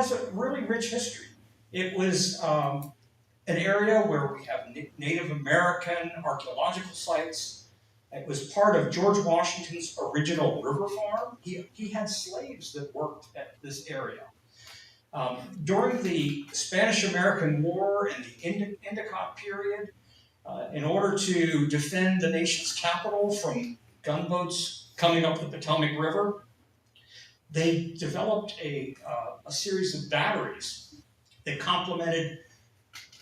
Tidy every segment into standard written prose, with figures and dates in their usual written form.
has a really rich history. It was an area where we have Native American archaeological sites. It was part of George Washington's original river farm. He had slaves that worked at this area. During the Spanish-American War and the Endicott period, in order to defend the nation's capital from gunboats coming up the Potomac River, they developed a series of batteries that complemented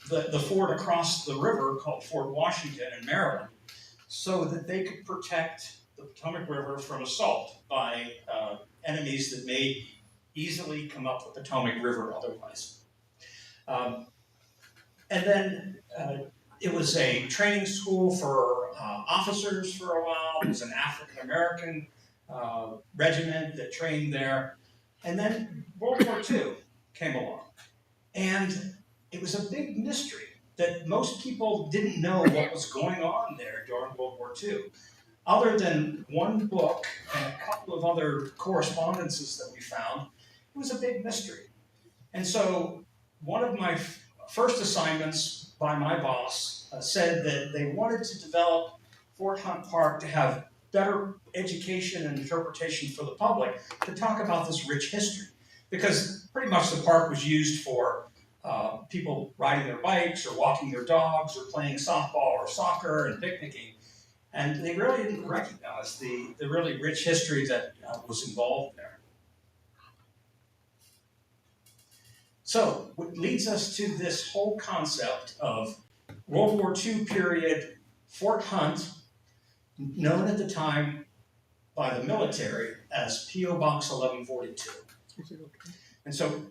the fort across the river called Fort Washington in Maryland, so that they could protect the Potomac River from assault by enemies that may easily come up the Potomac River otherwise. And then it was a training school for officers for a while. It was an African American regiment that trained there. And then World War II came along. And it was a big mystery that most people didn't know what was going on there during World War II. Other than one book and a couple of other correspondences that we found, it was a big mystery. And so one of my first assignments by my boss said that they wanted to develop Fort Hunt Park to have better education and interpretation for the public to talk about this rich history. Because pretty much the park was used for people riding their bikes or walking their dogs or playing softball or soccer and picnicking. And they really didn't recognize the really rich history that was involved there. So, what leads us to this whole concept of World War II period Fort Hunt, known at the time by the military as P.O. Box 1142. And so,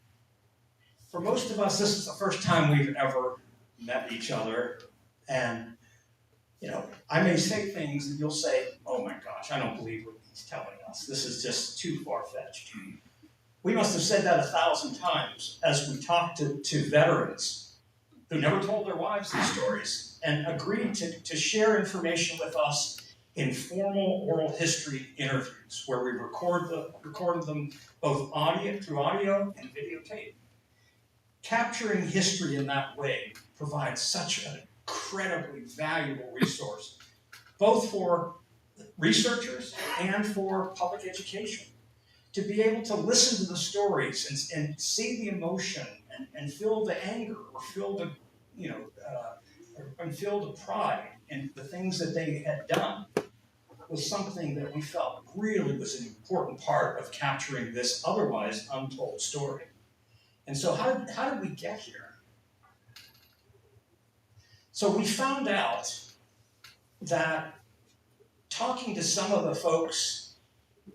for most of us, this is the first time we've ever met each other. And, you know, I may say things that you'll say, oh my gosh, I don't believe what he's telling us. This is just too far-fetched. We must have said that 1,000 times as we talked to veterans who never told their wives these stories and agreed to share information with us in formal oral history interviews where we recorded them both through audio and videotape. Capturing history in that way provides such an incredibly valuable resource, both for researchers and for public education. To be able to listen to the stories and see the emotion and feel the anger or feel the, and feel the pride in the things that they had done was something that we felt really was an important part of capturing this otherwise untold story. And so how did we get here? So we found out that talking to some of the folks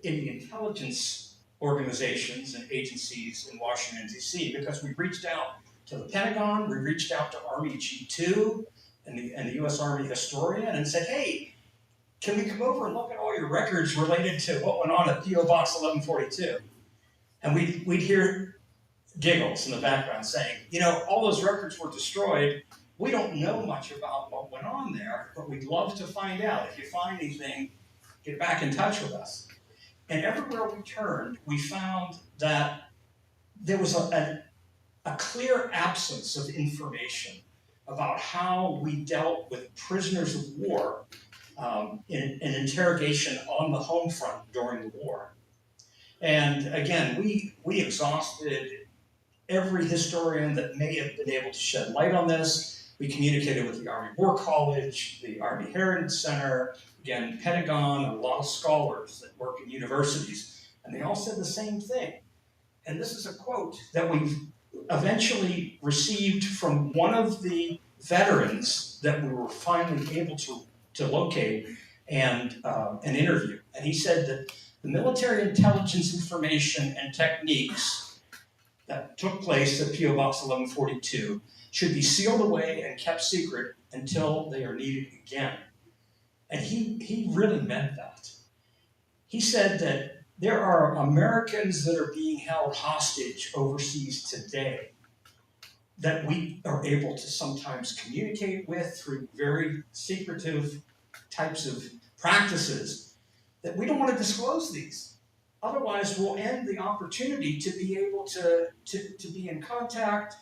in the intelligence organizations and agencies in Washington, D.C., because we reached out to the Pentagon, we reached out to Army G2 and the U.S. Army historian and said, hey, can we come over and look at all your records related to what went on at P.O. Box 1142? And we'd hear giggles in the background saying, you know, all those records were destroyed. We don't know much about what went on there, but we'd love to find out. If you find anything, get back in touch with us. And everywhere we turned, we found that there was a clear absence of information about how we dealt with prisoners of war in an interrogation on the home front during the war. And again, we exhausted every historian that may have been able to shed light on this. We communicated with the Army War College, the Army Heritage Center, again, Pentagon, and a lot of scholars that work in universities, and they all said the same thing. And this is a quote that we've eventually received from one of the veterans that we were finally able to locate and interview. And he said that the military intelligence information and techniques that took place at P.O. Box 1142 should be sealed away and kept secret until they are needed again. And he really meant that. He said that there are Americans that are being held hostage overseas today that we are able to sometimes communicate with through very secretive types of practices that we don't want to disclose these Otherwise, we'll end the opportunity to be able to be in contact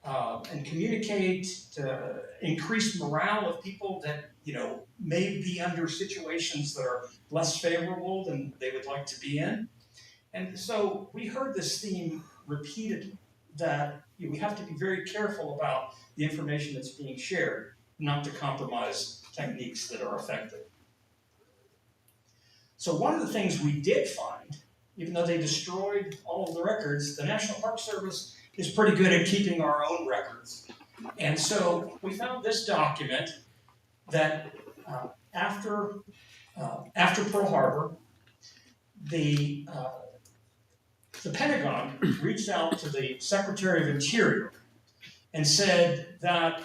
and communicate, to increase morale of people that may be under situations that are less favorable than they would like to be in. And so we heard this theme repeatedly, that we have to be very careful about the information that's being shared, not to compromise techniques that are effective. So one of the things we did find, even though they destroyed all of the records, the National Park Service is pretty good at keeping our own records. And so we found this document that after Pearl Harbor, the Pentagon reached out to the Secretary of Interior and said that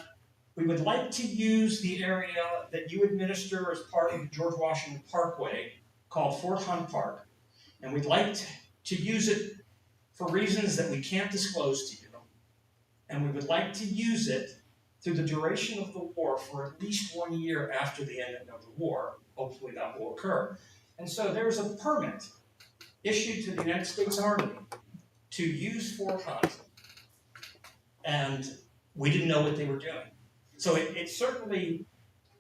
we would like to use the area that you administer as part of the George Washington Parkway called Fort Hunt Park, and we'd like to use it for reasons that we can't disclose to you, and we would like to use it through the duration of the war for at least 1 year after the end of the war. Hopefully that will occur. And so there's a permit issued to the United States Army to use Fort Hunt, and we didn't know what they were doing. So it certainly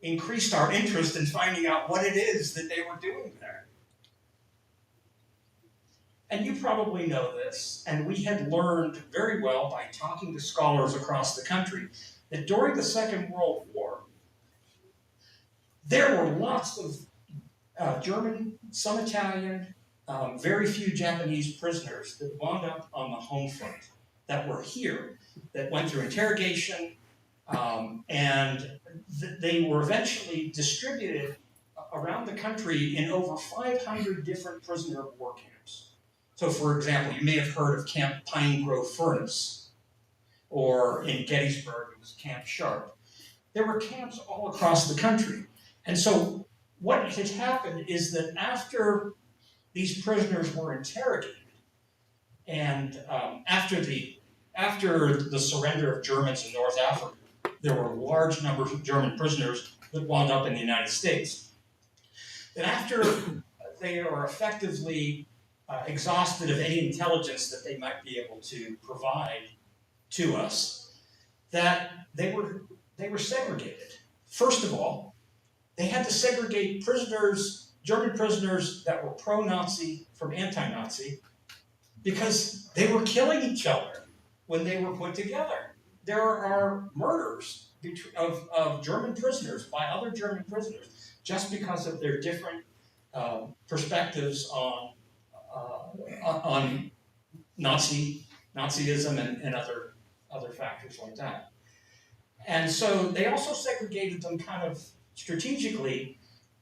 increased our interest in finding out what it is that they were doing there. And you probably know this, and we had learned very well by talking to scholars across the country that during the Second World War, there were lots of German, some Italian, very few Japanese prisoners that wound up on the home front, that were here, that went through interrogation, and they were eventually distributed around the country in over 500 different prisoner of war camps. So, for example, you may have heard of Camp Pine Grove Furnace, or in Gettysburg, it was Camp Sharp. There were camps all across the country. And so what had happened is that after these prisoners were interrogated, and after the surrender of Germans in North Africa, there were large numbers of German prisoners that wound up in the United States. And after they are effectively exhausted of any intelligence that they might be able to provide to us, that they were segregated. First of all, they had to segregate prisoners, German prisoners that were pro-Nazi from anti-Nazi, because they were killing each other when they were put together. There are murders of German prisoners by other German prisoners just because of their different perspectives on Nazism and other factors like that. And so they also segregated them kind of strategically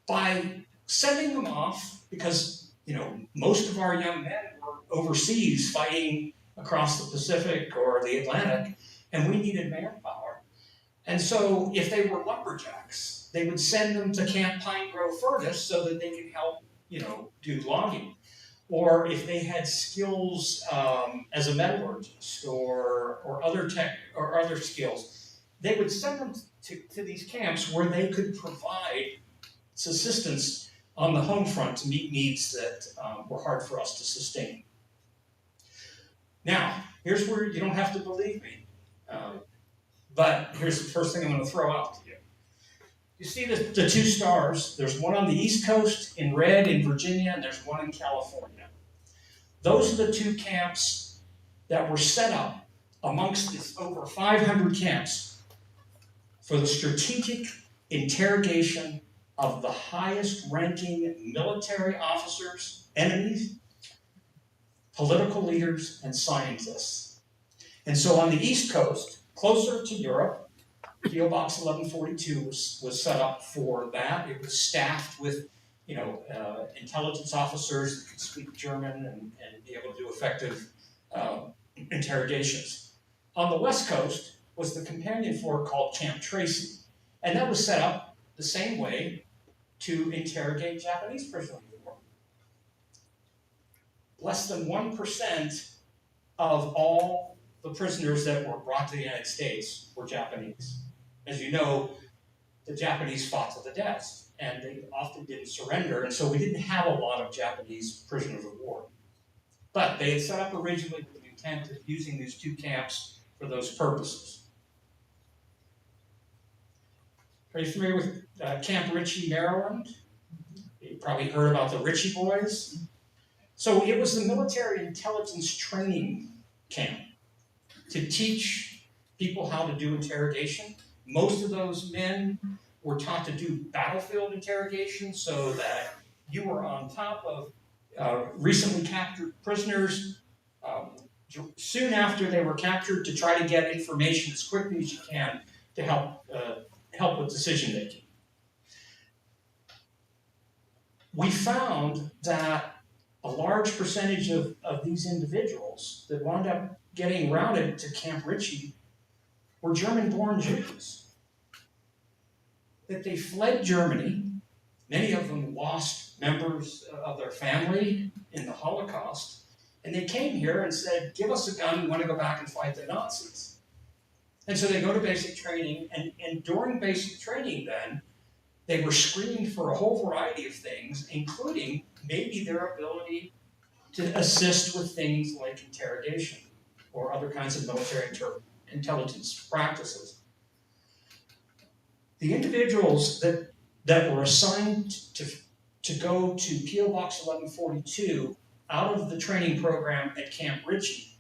by sending them off, because most of our young men were overseas fighting across the Pacific or the Atlantic, and we needed manpower. And so if they were lumberjacks, they would send them to Camp Pine Grove Furnace so that they could help do logging. Or if they had skills as a metallurgist or other skills, they would send them to these camps where they could provide subsistence on the home front to meet needs that were hard for us to sustain. Now, here's where you don't have to believe me, but here's the first thing I'm going to throw out to you. You see the two stars. There's one on the East Coast in red in Virginia, and there's one in California. Those are the two camps that were set up amongst this over 500 camps for the strategic interrogation of the highest ranking military officers, enemies, political leaders, and scientists. And so on the East Coast, closer to Europe, PO Box 1142 was set up for that. It was staffed with intelligence officers that could speak German and be able to do effective interrogations. On the West Coast was the companion fort called Camp Tracy, and that was set up the same way to interrogate Japanese prisoners of war. Less than 1% of all the prisoners that were brought to the United States were Japanese. As you know, the Japanese fought to the death, and they often didn't surrender, and so we didn't have a lot of Japanese prisoners of war. But they had set up originally with the intent of using these two camps for those purposes. Are you familiar with Camp Ritchie, Maryland? You probably heard about the Ritchie boys. So it was the military intelligence training camp to teach people how to do interrogation. Most of those men were taught to do battlefield interrogation so that you were on top of recently captured prisoners soon after they were captured, to try to get information as quickly as you can to help with decision making. We found that a large percentage of these individuals that wound up getting routed to Camp Ritchie were German-born Jews. That they fled Germany. Many of them lost members of their family in the Holocaust. And they came here and said, give us a gun, we want to go back and fight the Nazis. And so they go to basic training, and during basic training then, they were screened for a whole variety of things, including maybe their ability to assist with things like interrogation or other kinds of military intelligence practices. The individuals that were assigned to go to P.O. Box 1142 out of the training program at Camp Ritchie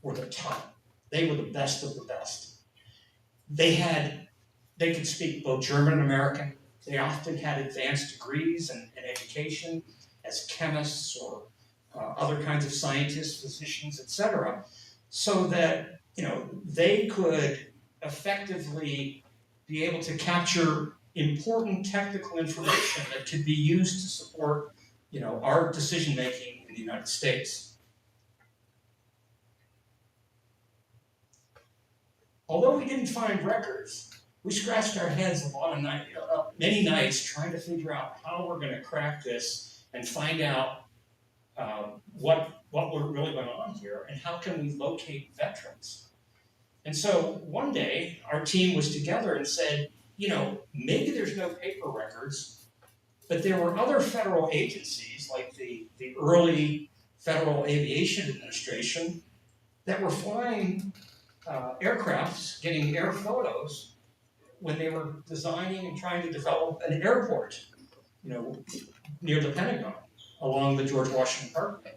were the top. They were the best of the best. They could speak both German and American. They often had advanced degrees in education as chemists or other kinds of scientists, physicians, etc., so that they could effectively be able to capture important technical information that could be used to support our decision making in the United States. Although we didn't find records, we scratched our heads many nights trying to figure out how we're going to crack this and find out what really went on here and how can we locate veterans. And so one day our team was together and said, maybe there's no paper records, but there were other federal agencies like the early Federal Aviation Administration that were flying aircrafts, getting air photos when they were designing and trying to develop an airport, near the Pentagon along the George Washington Parkway.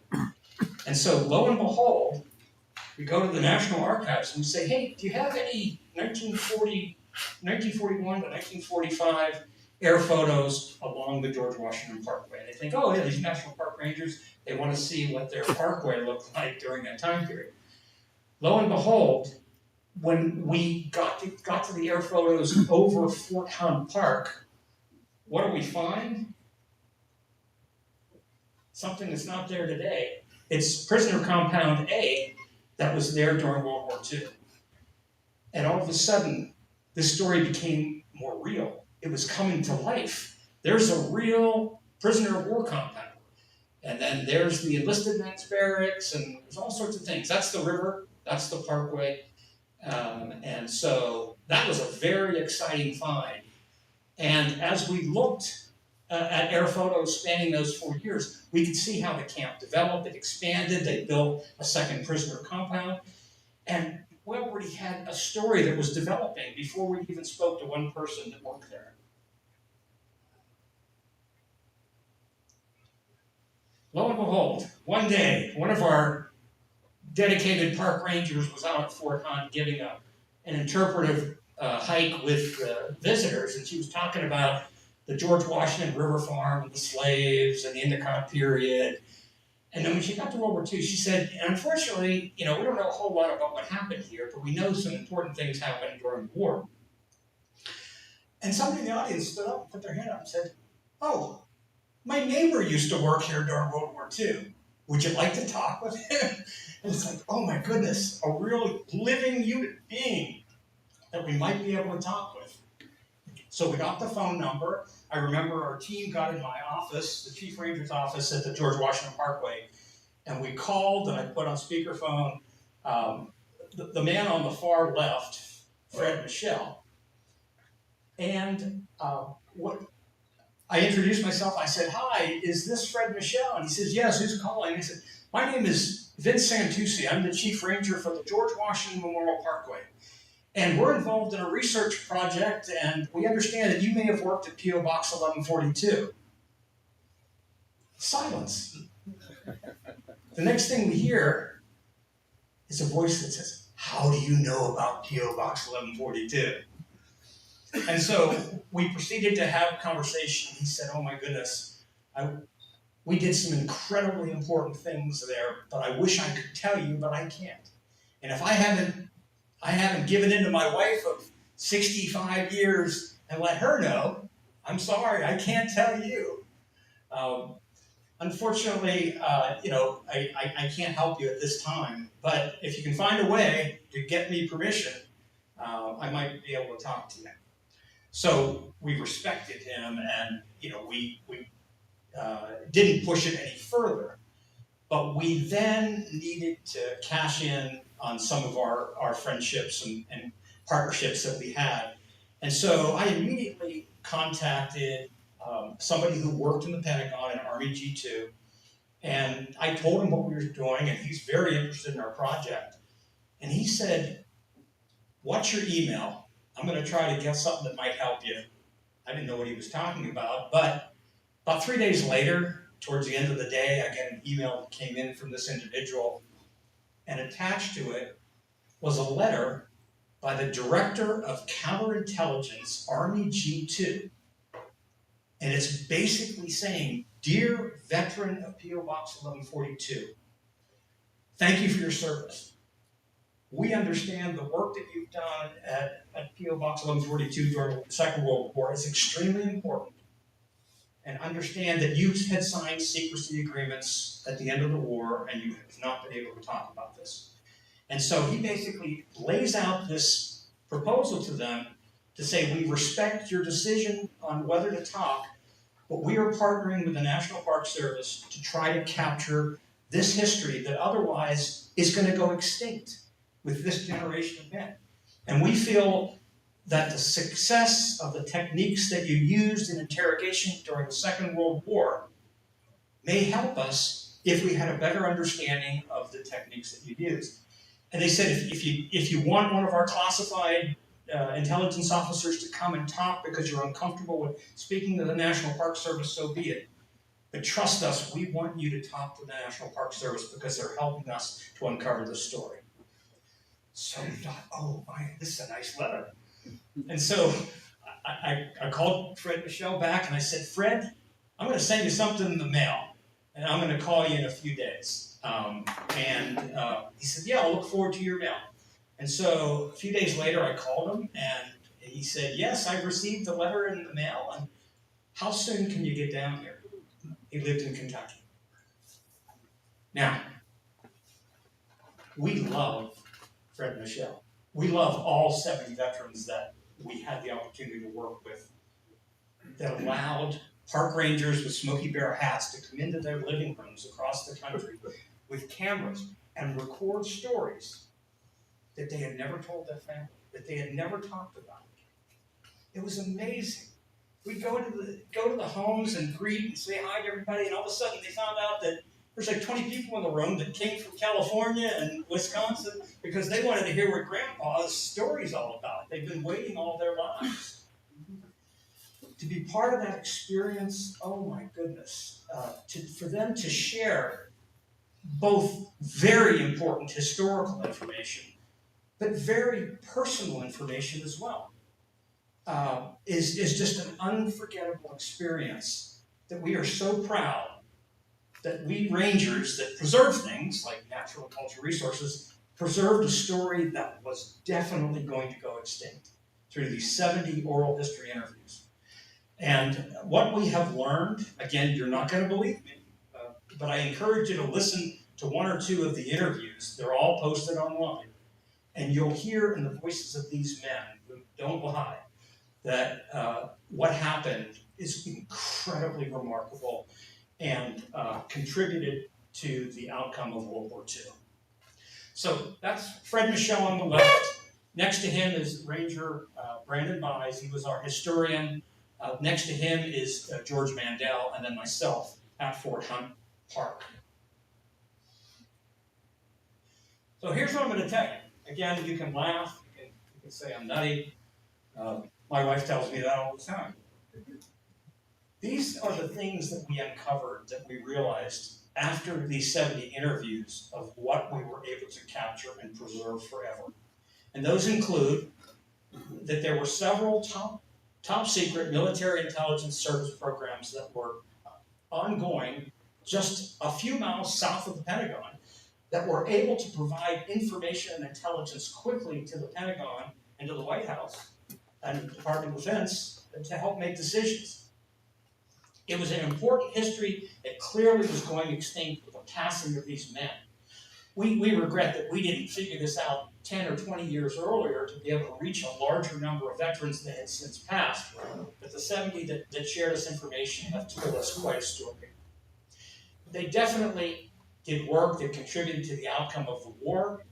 And so lo and behold, we go to the National Archives and we say, hey, do you have any 1941 to 1945 air photos along the George Washington Parkway? And they think, oh yeah, these National Park Rangers, they want to see what their parkway looked like during that time period. Lo and behold, when we got to the air photos over Fort Hunt Park, what do we find? Something that's not there today. It's Prisoner Compound A that was there during World War II. And all of a sudden, this story became more real. It was coming to life. There's a real prisoner of war compound. And then there's the enlisted men's barracks, and there's all sorts of things. That's the river, that's the parkway. And so that was a very exciting find. And as we looked at air photos spanning those 4 years, we could see how the camp developed, it expanded, they built a second prisoner compound. And we already had a story that was developing before we even spoke to one person that worked there. Lo and behold, one day, one of our dedicated park rangers was out at Fort Hunt giving an interpretive hike with visitors, and she was talking about the George Washington River Farm and the slaves and the Endicott period. And then when she got to World War II, she said, and unfortunately, we don't know a whole lot about what happened here, but we know some important things happened during the war. And somebody in the audience stood up and put their hand up and said, oh, my neighbor used to work here during World War II. Would you like to talk with him? And it's like, oh my goodness, a real living human being that we might be able to talk with. So we got the phone number. I remember our team got in my office, the Chief Ranger's office at the George Washington Parkway, and we called, and I put on speakerphone the man on the far left, Fred Michelle. And I introduced myself. I said, hi, is this Fred Michelle? And he says, yes, who's calling? I said, My name is Vincent Santucci. I'm the Chief Ranger for the George Washington Memorial Parkway. And we're involved in a research project, and we understand that you may have worked at P.O. Box 1142. Silence. The next thing we hear is a voice that says, "How do you know about P.O. Box 1142? And so we proceeded to have a conversation. He said, "Oh my goodness, we did some incredibly important things there, but I wish I could tell you, but I can't. And if I haven't given in to my wife of 65 years and let her know, I'm sorry, I can't tell you." Unfortunately, I can't help you at this time, but if you can find a way to get me permission, I might be able to talk to you. So we respected him, and we didn't push it any further. But we then needed to cash in on some of our friendships and partnerships that we had. And so I immediately contacted somebody who worked in the Pentagon in Army G2, and I told him what we were doing, and he's very interested in our project. And he said, "What's your email? I'm going to try to get something that might help you." I didn't know what he was talking about, but about 3 days later, towards the end of the day, I get an email that came in from this individual, and attached to it was a letter by the Director of Counterintelligence, Army G2. And it's basically saying, "Dear veteran of P.O. Box 1142, thank you for your service. We understand the work that you've done at P.O. Box 1142 during the Second World War is extremely important, and understand that you had signed secrecy agreements at the end of the war and you have not been able to talk about this." And so he basically lays out this proposal to them to say, "We respect your decision on whether to talk, but we are partnering with the National Park Service to try to capture this history that otherwise is going to go extinct with this generation of men. And we feel that the success of the techniques that you used in interrogation during the Second World War may help us if we had a better understanding of the techniques that you used." And they said, if you want one of our classified intelligence officers to come and talk because you're uncomfortable with speaking to the National Park Service, so be it. But trust us, we want you to talk to the National Park Service because they're helping us to uncover the story. So we thought, oh my, this is a nice letter. And so I called Fred Michelle back and I said, "Fred, I'm going to send you something in the mail, and I'm going to call you in a few days." He said, "Yeah, I'll look forward to your mail." And so a few days later, I called him, and he said, "Yes, I've received the letter in the mail, and how soon can you get down here?" He lived in Kentucky. Now, we love Fred and Michelle. We love all 70 veterans that we had the opportunity to work with, that allowed park rangers with Smokey Bear hats to come into their living rooms across the country with cameras and record stories that they had never told their family, that they had never talked about. It was amazing. We'd go to the homes and greet and say hi to everybody, and all of a sudden they found out that there's like 20 people in the room that came from California and Wisconsin because they wanted to hear what Grandpa's story's all about. They've been waiting all their lives. To be part of that experience, oh my goodness, for them to share both very important historical information, but very personal information as well, is just an unforgettable experience that we are so proud that we rangers that preserve things like natural and cultural resources preserved a story that was definitely going to go extinct through these 70 oral history interviews. And what we have learned, again, you're not going to believe me, but I encourage you to listen to one or two of the interviews. They're all posted online. And you'll hear in the voices of these men who don't lie that what happened is incredibly remarkable and contributed to the outcome of World War II. So that's Fred Michelle on the left. Next to him is Ranger Brandon Buys. He was our historian. Next to him is George Mandel, and then myself at Fort Hunt Park. So here's what I'm going to tell you. Again, you can laugh, you can say I'm nutty. My wife tells me that all the time. These are the things that we uncovered, that we realized after these 70 interviews of what we were able to capture and preserve forever. And those include that there were several top secret military intelligence service programs that were ongoing just a few miles south of the Pentagon that were able to provide information and intelligence quickly to the Pentagon and to the White House and the Department of Defense to help make decisions. It was an important history that clearly was going extinct with the passing of these men. We regret that we didn't figure this out 10 or 20 years earlier to be able to reach a larger number of veterans that had since passed. But the 70 that shared this information have told us quite a story. They definitely did work that contributed to the outcome of the war.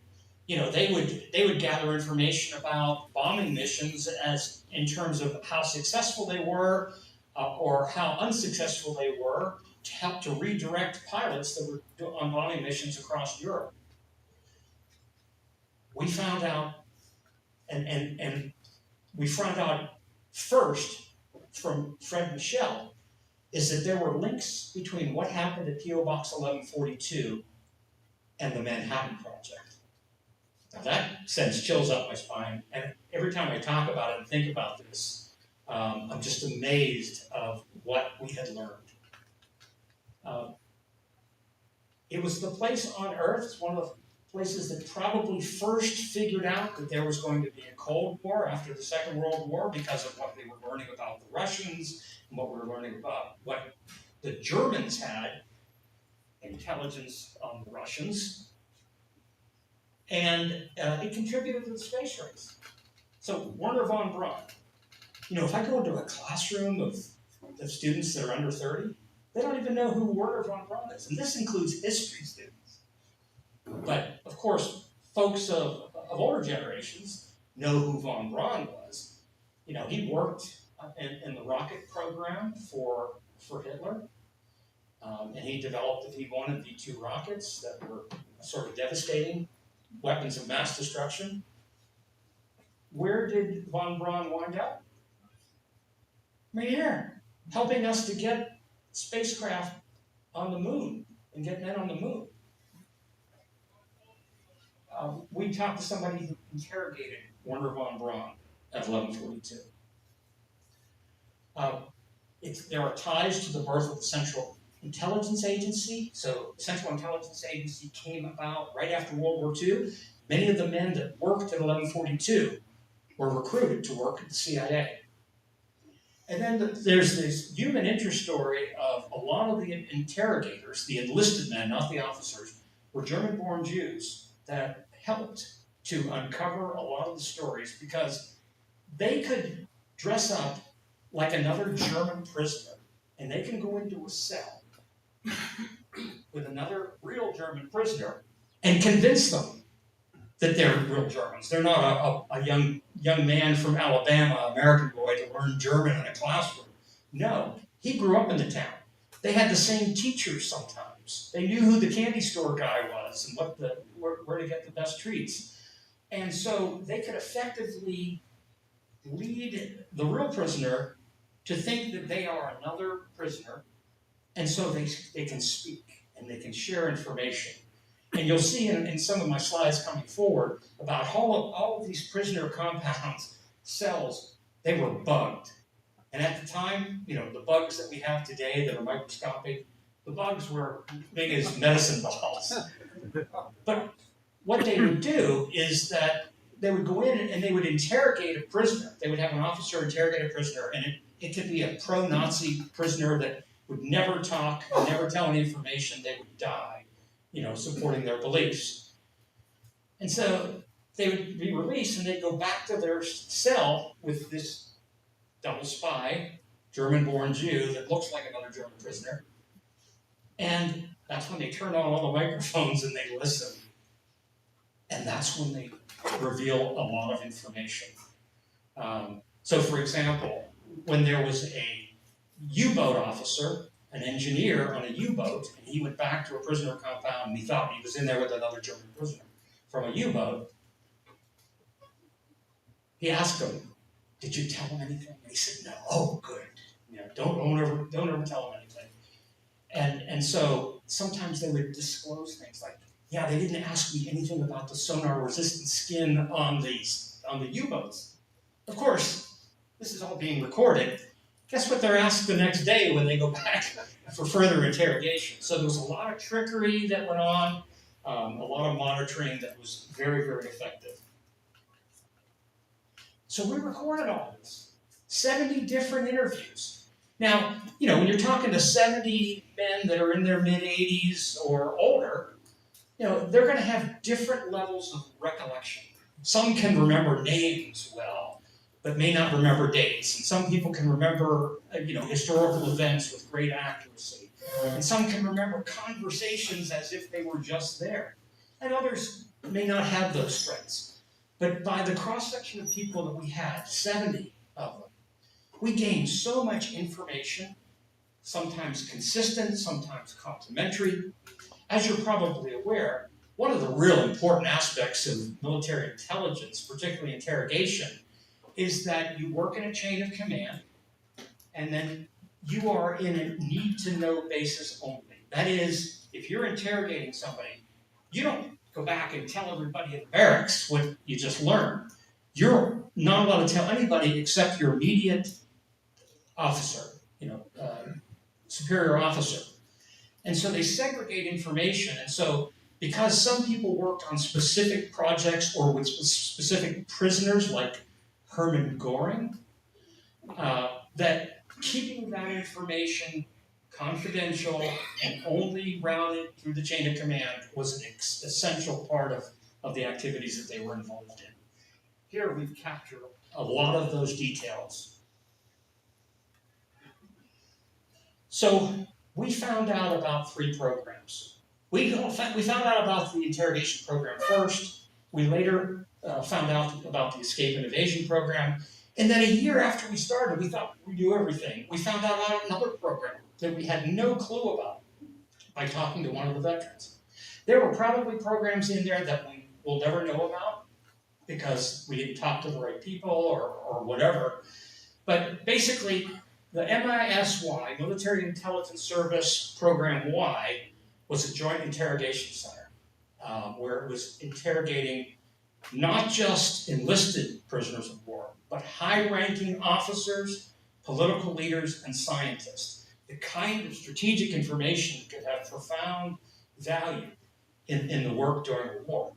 They would gather information about bombing missions as in terms of how successful they were or how unsuccessful they were to help to redirect pilots that were on bombing missions across Europe. We found out, and we found out first from Fred Michel, is that there were links between what happened at PO Box 1142 and the Manhattan Project. Now that sends chills up my spine, and every time I talk about it and think about this, I'm just amazed of what we had learned. It was the place on Earth, it's one of the places that probably first figured out that there was going to be a Cold War after the Second World War because of what they were learning about the Russians and what we were learning about what the Germans had, intelligence on the Russians, and it contributed to the space race. So Wernher von Braun, if I go into a classroom of students that are under 30, they don't even know who Wernher von Braun is, and this includes history students. But of course, folks of older generations know who von Braun was. He worked in the rocket program for Hitler, and he developed the V1 and V2 rockets that were sort of devastating weapons of mass destruction. Where did von Braun wind up? Right here, helping us to get spacecraft on the moon and get men on the moon. We talked to somebody who interrogated Wernher von Braun at 1142. There are ties to the birth of the Central Intelligence Agency. So the Central Intelligence Agency came about right after World War II. Many of the men that worked at 1142 were recruited to work at the CIA. And then there's this human interest story of a lot of the interrogators, the enlisted men, not the officers, were German-born Jews that helped to uncover a lot of the stories because they could dress up like another German prisoner, and they can go into a cell with another real German prisoner and convince them that they're real Germans. They're not a young man from Alabama, American boy, to learn German in a classroom. No, he grew up in the town. They had the same teachers sometimes. They knew who the candy store guy was and where to get the best treats. And so they could effectively lead the real prisoner to think that they are another prisoner, and so they can speak and they can share information. And you'll see in some of my slides coming forward about how all of these prisoner compounds, cells, they were bugged. And at the time, the bugs that we have today that are microscopic, the bugs were big as medicine balls. But what they would do is that they would go in and they would interrogate a prisoner. They would have an officer interrogate a prisoner, and it could be a pro-Nazi prisoner that would never talk, never tell any information. They would die, supporting their beliefs. And so they would be released, and they'd go back to their cell with this double spy, German-born Jew that looks like another German prisoner. And that's when they turn on all the microphones and they listen. And that's when they reveal a lot of information. So for example, when there was a U-boat officer, an engineer on a U-boat, and he went back to a prisoner compound and he thought he was in there with another German prisoner. from a U-boat, he asked him, "Did you tell him anything?" And he said, "No." "Oh, good. Don't ever tell him anything." And so sometimes they would disclose things like, "Yeah, they didn't ask me anything about the sonar-resistant skin on the U-boats." Of course, this is all being recorded. Guess what they're asked the next day when they go back for further interrogation? So there was a lot of trickery that went on, a lot of monitoring that was very, very effective. So we recorded all this, 70 different interviews. Now, when you're talking to 70 men that are in their mid-80s or older, they're going to have different levels of recollection. Some can remember names well, but may not remember dates. And some people can remember, historical events with great accuracy. And some can remember conversations as if they were just there. And others may not have those strengths. But by the cross-section of people that we had, 70 of them, we gained so much information, sometimes consistent, sometimes complementary. As you're probably aware, one of the real important aspects of military intelligence, particularly interrogation, is that you work in a chain of command, and then you are in a need-to-know basis only. That is, if you're interrogating somebody, you don't go back and tell everybody at the barracks what you just learned. You're not allowed to tell anybody except your immediate officer, superior officer. And so they segregate information. And so because some people worked on specific projects or with specific prisoners like Hermann Göring, that keeping that information confidential and only routed through the chain of command was an essential part of the activities that they were involved in. Here we've captured a lot of those details. So we found out about 3 programs. We found out about the interrogation program first. We later found out about the escape and evasion program. And then a year after we started, we thought we knew everything. We found out about another program that we had no clue about by talking to one of the veterans. There were probably programs in there that we will never know about because we didn't talk to the right people or whatever. But basically, the MISY, Military Intelligence Service Program Y, was a joint interrogation center where it was interrogating not just enlisted prisoners of war, but high-ranking officers, political leaders, and scientists. The kind of strategic information that could have profound value in the work during the war.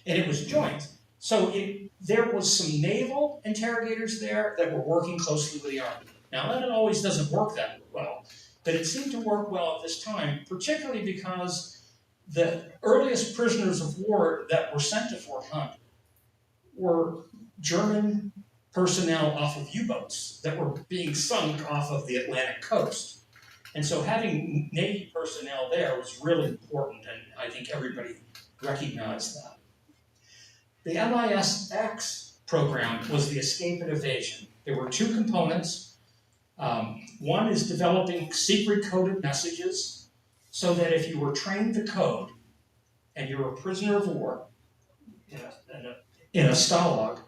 And it was joint. So there was some naval interrogators there that were working closely with the Army. Now, that always doesn't work that well, but it seemed to work well at this time, particularly because the earliest prisoners of war that were sent to Fort Hunt were German personnel off of U-boats that were being sunk off of the Atlantic coast. And so having Navy personnel there was really important, and I think everybody recognized that. The MISX program was the escape and evasion. There were 2 components. One is developing secret coded messages so that if you were trained the code and you're a prisoner of war in a stalag,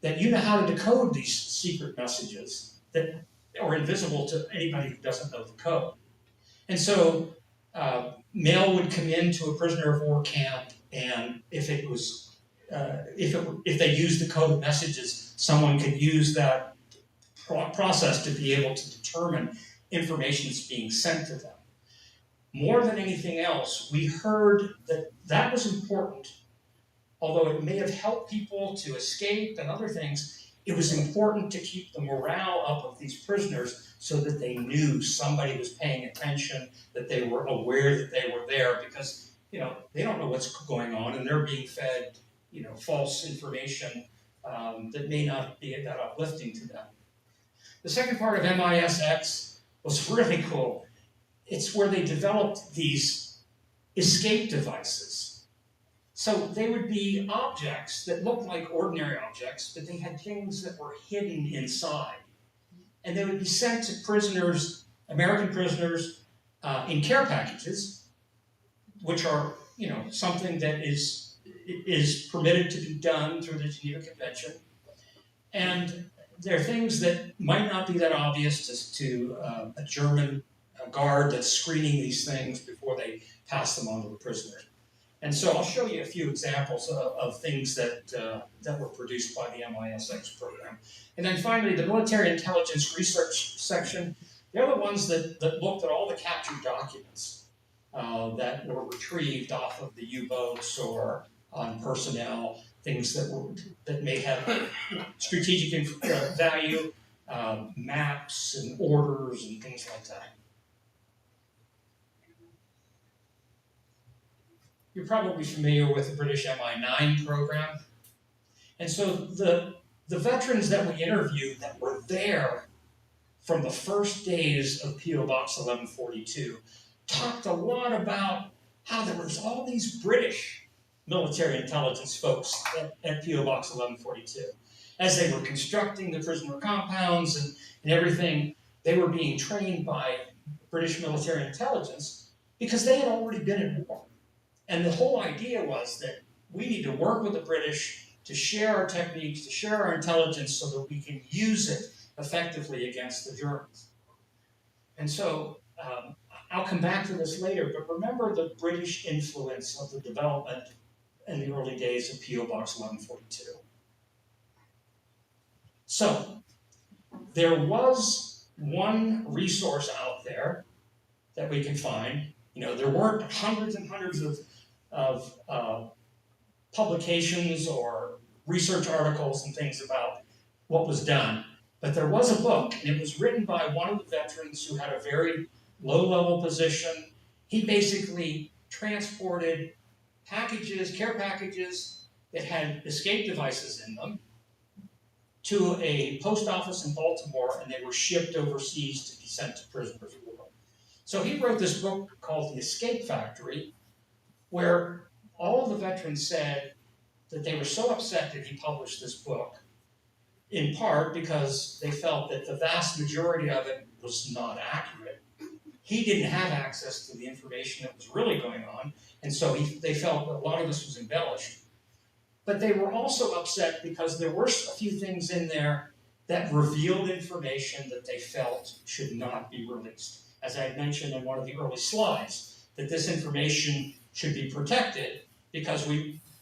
that you know how to decode these secret messages that are invisible to anybody who doesn't know the code. And so mail would come into a prisoner of war camp, and if they used the coded messages, someone could use that process to be able to determine information that's being sent to them. More than anything else, we heard that was important. Although it may have helped people to escape and other things, it was important to keep the morale up of these prisoners so that they knew somebody was paying attention, that they were aware that they were there, because they don't know what's going on and they're being fed false information that may not be that uplifting to them. The second part of MISX was really cool. It's where they developed these escape devices. So they would be objects that looked like ordinary objects, but they had things that were hidden inside. And they would be sent to prisoners, American prisoners, in care packages, which are, something that is is permitted to be done through the Geneva Convention. And there are things that might not be that obvious to a German guard that's screening these things before they pass them on to the prisoners. And so I'll show you a few examples of things that were produced by the MISX program. And then finally, the military intelligence research section, they're the ones that looked at all the captured documents that were retrieved off of the U-boats or on personnel, things that may have strategic value, maps and orders and things like that. You're probably familiar with the British MI9 program. And so the veterans that we interviewed that were there from the first days of P.O. Box 1142 talked a lot about how there was all these British military intelligence folks at P.O. Box 1142. As they were constructing the prisoner compounds and everything, they were being trained by British military intelligence because they had already been in war. And the whole idea was that we need to work with the British to share our techniques, to share our intelligence so that we can use it effectively against the Germans. And so I'll come back to this later, but remember the British influence of the development in the early days of P.O. Box 1142. So there was one resource out there that we can find. You know, there weren't hundreds and hundreds of publications or research articles and things about what was done. But there was a book, and it was written by one of the veterans who had a very low-level position. He basically transported packages, care packages that had escape devices in them to a post office in Baltimore, and they were shipped overseas to be sent to prisoners of war. So he wrote this book called The Escape Factory, where all of the veterans said that they were so upset that he published this book, in part because they felt that the vast majority of it was not accurate. He didn't have access to the information that was really going on, and so they felt that a lot of this was embellished. But they were also upset because there were a few things in there that revealed information that they felt should not be released. As I had mentioned in one of the early slides, that this information should be protected because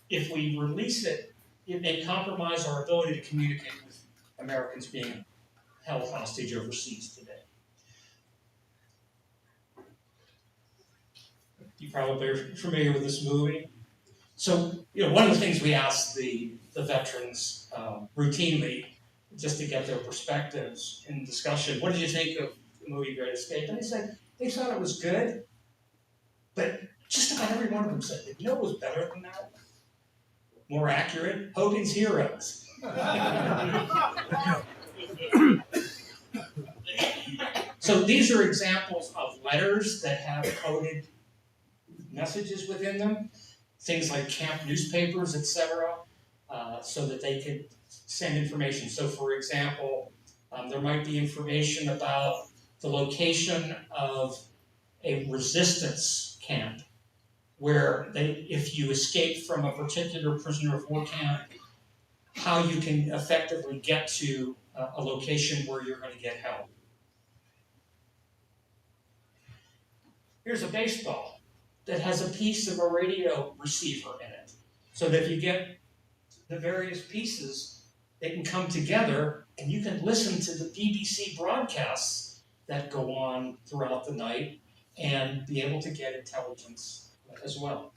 if we release it, it may compromise our ability to communicate with Americans being held hostage overseas today. You probably are familiar with this movie. So, one of the things we asked the veterans routinely, just to get their perspectives in discussion, what did you think of the movie Great Escape? And they said they thought it was good, but just about every one of them said, you know what was better than that? More accurate? Hogan's Heroes. So these are examples of letters that have coded messages within them, things like camp newspapers, etc., so that they could send information. So for example, there might be information about the location of a resistance camp, where if you escape from a particular prisoner of war camp, how you can effectively get to a location where you're going to get help. Here's a baseball that has a piece of a radio receiver in it, so that if you get the various pieces, they can come together and you can listen to the BBC broadcasts that go on throughout the night and be able to get intelligence as well.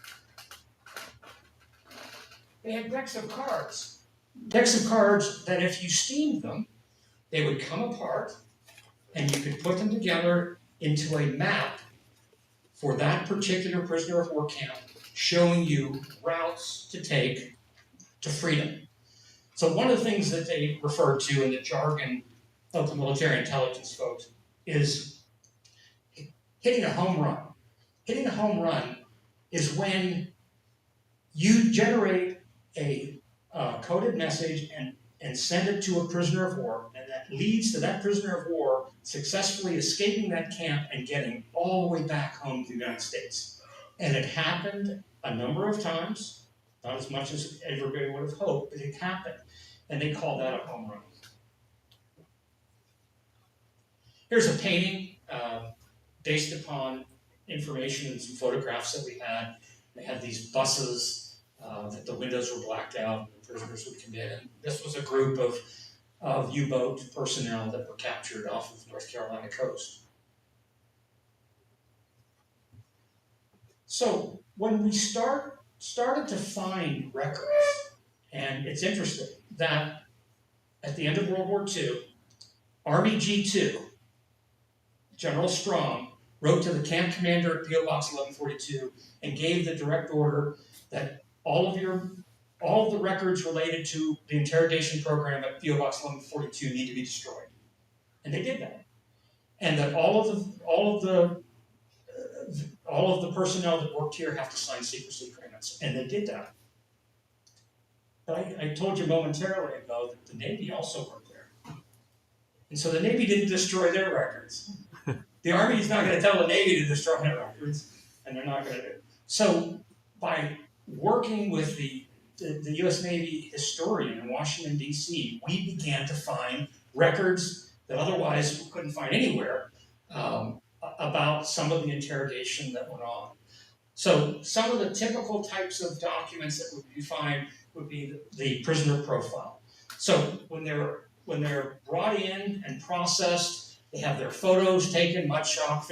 They had decks of cards that if you steamed them, they would come apart and you could put them together into a map for that particular prisoner of war camp, showing you routes to take to freedom. So one of the things that they refer to in the jargon of the military intelligence folks is hitting a home run. Hitting a home run is when you generate a coded message and send it to a prisoner of war, and that leads to that prisoner of war successfully escaping that camp and getting all the way back home to the United States. And it happened a number of times. Not as much as everybody would have hoped, but it happened. And they called that a home run. Here's a painting based upon information and some photographs that we had. They had these buses that the windows were blacked out and the prisoners would come in. And this was a group of U-boat personnel that were captured off of North Carolina coast. So when we started to find records, and it's interesting that at the end of World War II, Army G2, General Strong, wrote to the camp commander at P.O. Box 1142 and gave the direct order that all of the records related to the interrogation program at P.O. Box 1142 need to be destroyed. And they did that. And that all of the personnel that worked here have to sign secrecy agreements. And they did that. But I told you momentarily ago that the Navy also worked there. And so the Navy didn't destroy their records. The Army is not going to tell the Navy to destroy their records, and they're not going to do it. So by working with the U.S. Navy historian in Washington, D.C., we began to find records that otherwise we couldn't find anywhere about some of the interrogation that went on. So some of the typical types of documents that would be find would be the prisoner profile. So when they're brought in and processed, they have their photos taken, mugshot,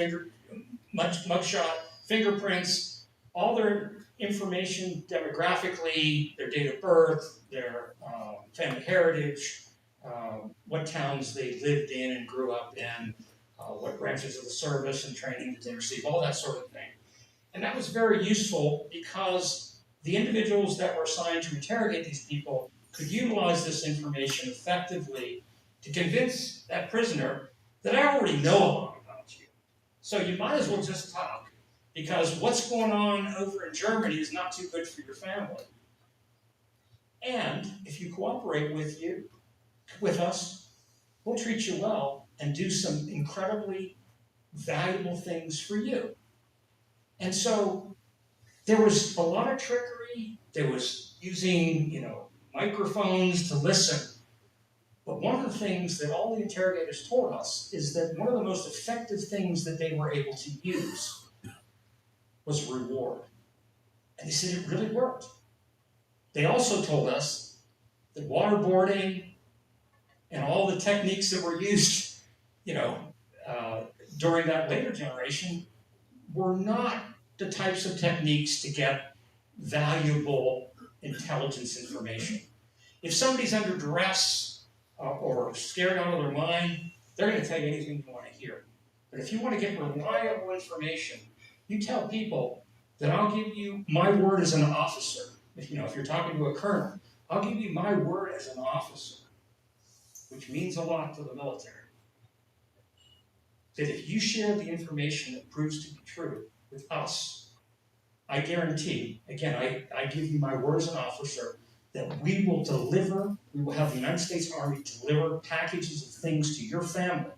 fingerprints, all their information demographically, their date of birth, their family heritage, what towns they lived in and grew up in, what branches of the service and training did they receive, all that sort of thing. And that was very useful because the individuals that were assigned to interrogate these people could utilize this information effectively to convince that prisoner that I already know a lot about you. So you might as well just talk, because what's going on over in Germany is not too good for your family. And if you cooperate with us, we'll treat you well and do some incredibly valuable things for you. And so there was a lot of trickery. There was using, microphones to listen. But one of the things that all the interrogators told us is that one of the most effective things that they were able to use was reward. And they said it really worked. They also told us that waterboarding and all the techniques that were used, during that later generation were not the types of techniques to get valuable intelligence information. If somebody's under duress or scared out of their mind, they're going to tell you anything you want to hear. But if you want to get reliable information, you tell people that I'll give you my word as an officer. If you're talking to a colonel, I'll give you my word as an officer, which means a lot to the military. That if you share the information that proves to be true with us, I guarantee, again, I give you my word as an officer, that we will have the United States Army deliver packages of things to your family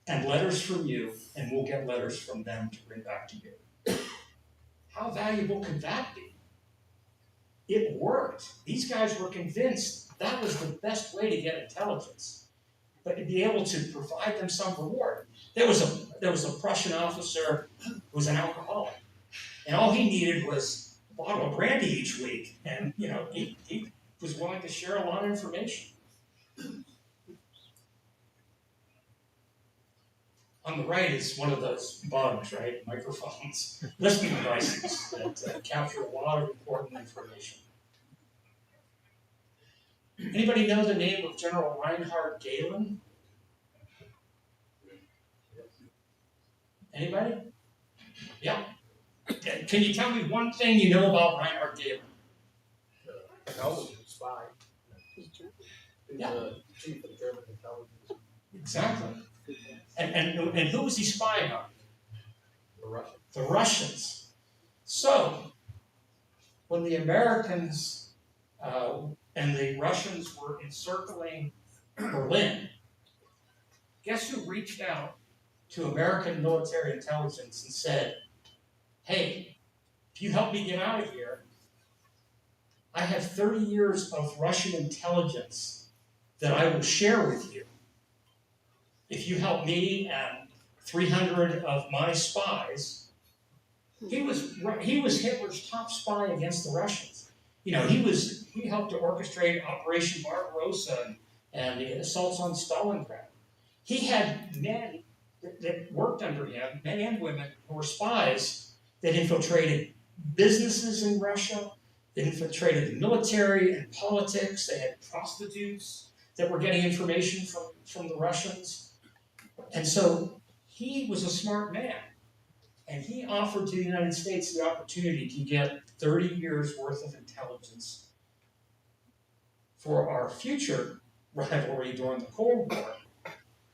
and letters from you, and we'll get letters from them to bring back to you. How valuable could that be? It worked. These guys were convinced that was the best way to get intelligence, but to be able to provide them some reward. There was a Prussian officer who was an alcoholic, and all he needed was a bottle of brandy each week, and he was willing to share a lot of information. On the right is one of those bugs, right? Microphones, listening devices that capture a lot of important information. Anybody know the name of General Reinhard Gehlen? Anybody? Yeah. Can you tell me one thing you know about Reinhard Gehlen? Spy. Yeah. Chief of German intelligence. Exactly. And who was he spying on? The Russians. The Russians. So, when the Americans and the Russians were encircling Berlin, guess who reached out to American military intelligence and said, hey, if you help me get out of here, I have 30 years of Russian intelligence that I will share with you. If you help me and 300 of my spies, he was Hitler's top spy against the Russians. He helped to orchestrate Operation Barbarossa and the assaults on Stalingrad. He had men that worked under him, men and women who were spies that infiltrated businesses in Russia, that infiltrated the military and politics. They had prostitutes that were getting information from the Russians. And so he was a smart man. And he offered to the United States the opportunity to get 30 years worth of intelligence for our future rivalry during the Cold War.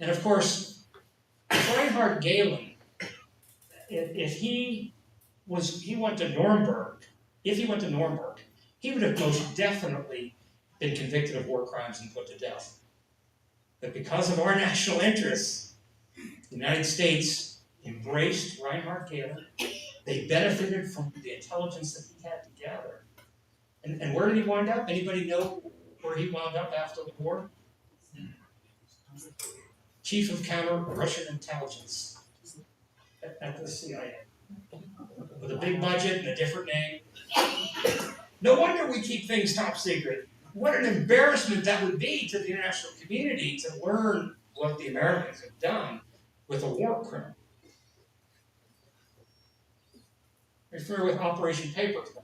And of course, Reinhard Gehlen, if he went to Nuremberg, he would have most definitely been convicted of war crimes and put to death. But because of our national interests, the United States embraced Reinhard Gehlen. They benefited from the intelligence that he had to gather. And where did he wind up? Anybody know where he wound up after the war? Chief of Counter-Russian Intelligence at the CIA. With a big budget and a different name. No wonder we keep things top secret. What an embarrassment that would be to the international community to learn what the Americans have done with a war criminal. Refer with Operation Paperclip.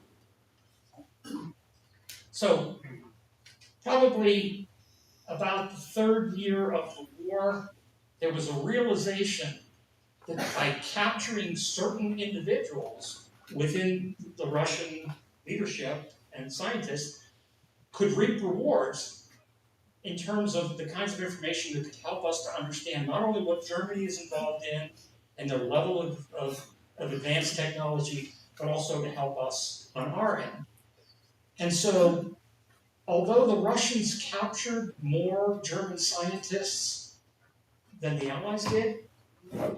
So, probably about the third year of the war, there was a realization that by capturing certain individuals within the Russian leadership and scientists could reap rewards in terms of the kinds of information that could help us to understand not only what Germany is involved in and their level of advanced technology, but also to help us on our end. And so, although the Russians captured more German scientists than the Allies did,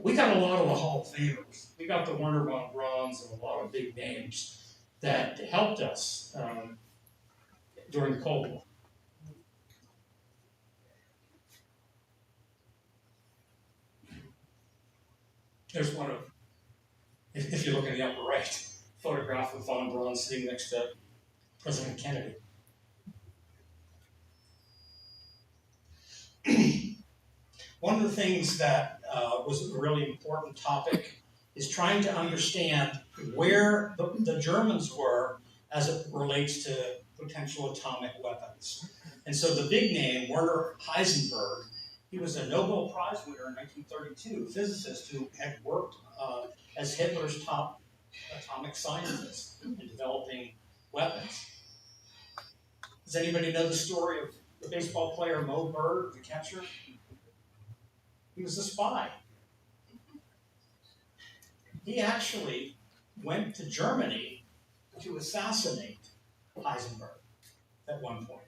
we got a lot of the Hall of Famers. We got the Werner von Brauns and a lot of big names that helped us during the Cold War. There's one of, if you look in the upper right, photograph of von Braun sitting next to President Kennedy. One of the things that was a really important topic is trying to understand where the Germans were as it relates to potential atomic weapons. And so the big name, Werner Heisenberg, he was a Nobel Prize winner in 1932, a physicist who had worked as Hitler's top atomic scientist in developing weapons. Does anybody know the story of the baseball player Mo Berg, the catcher? He was a spy. He actually went to Germany to assassinate Heisenberg at one point.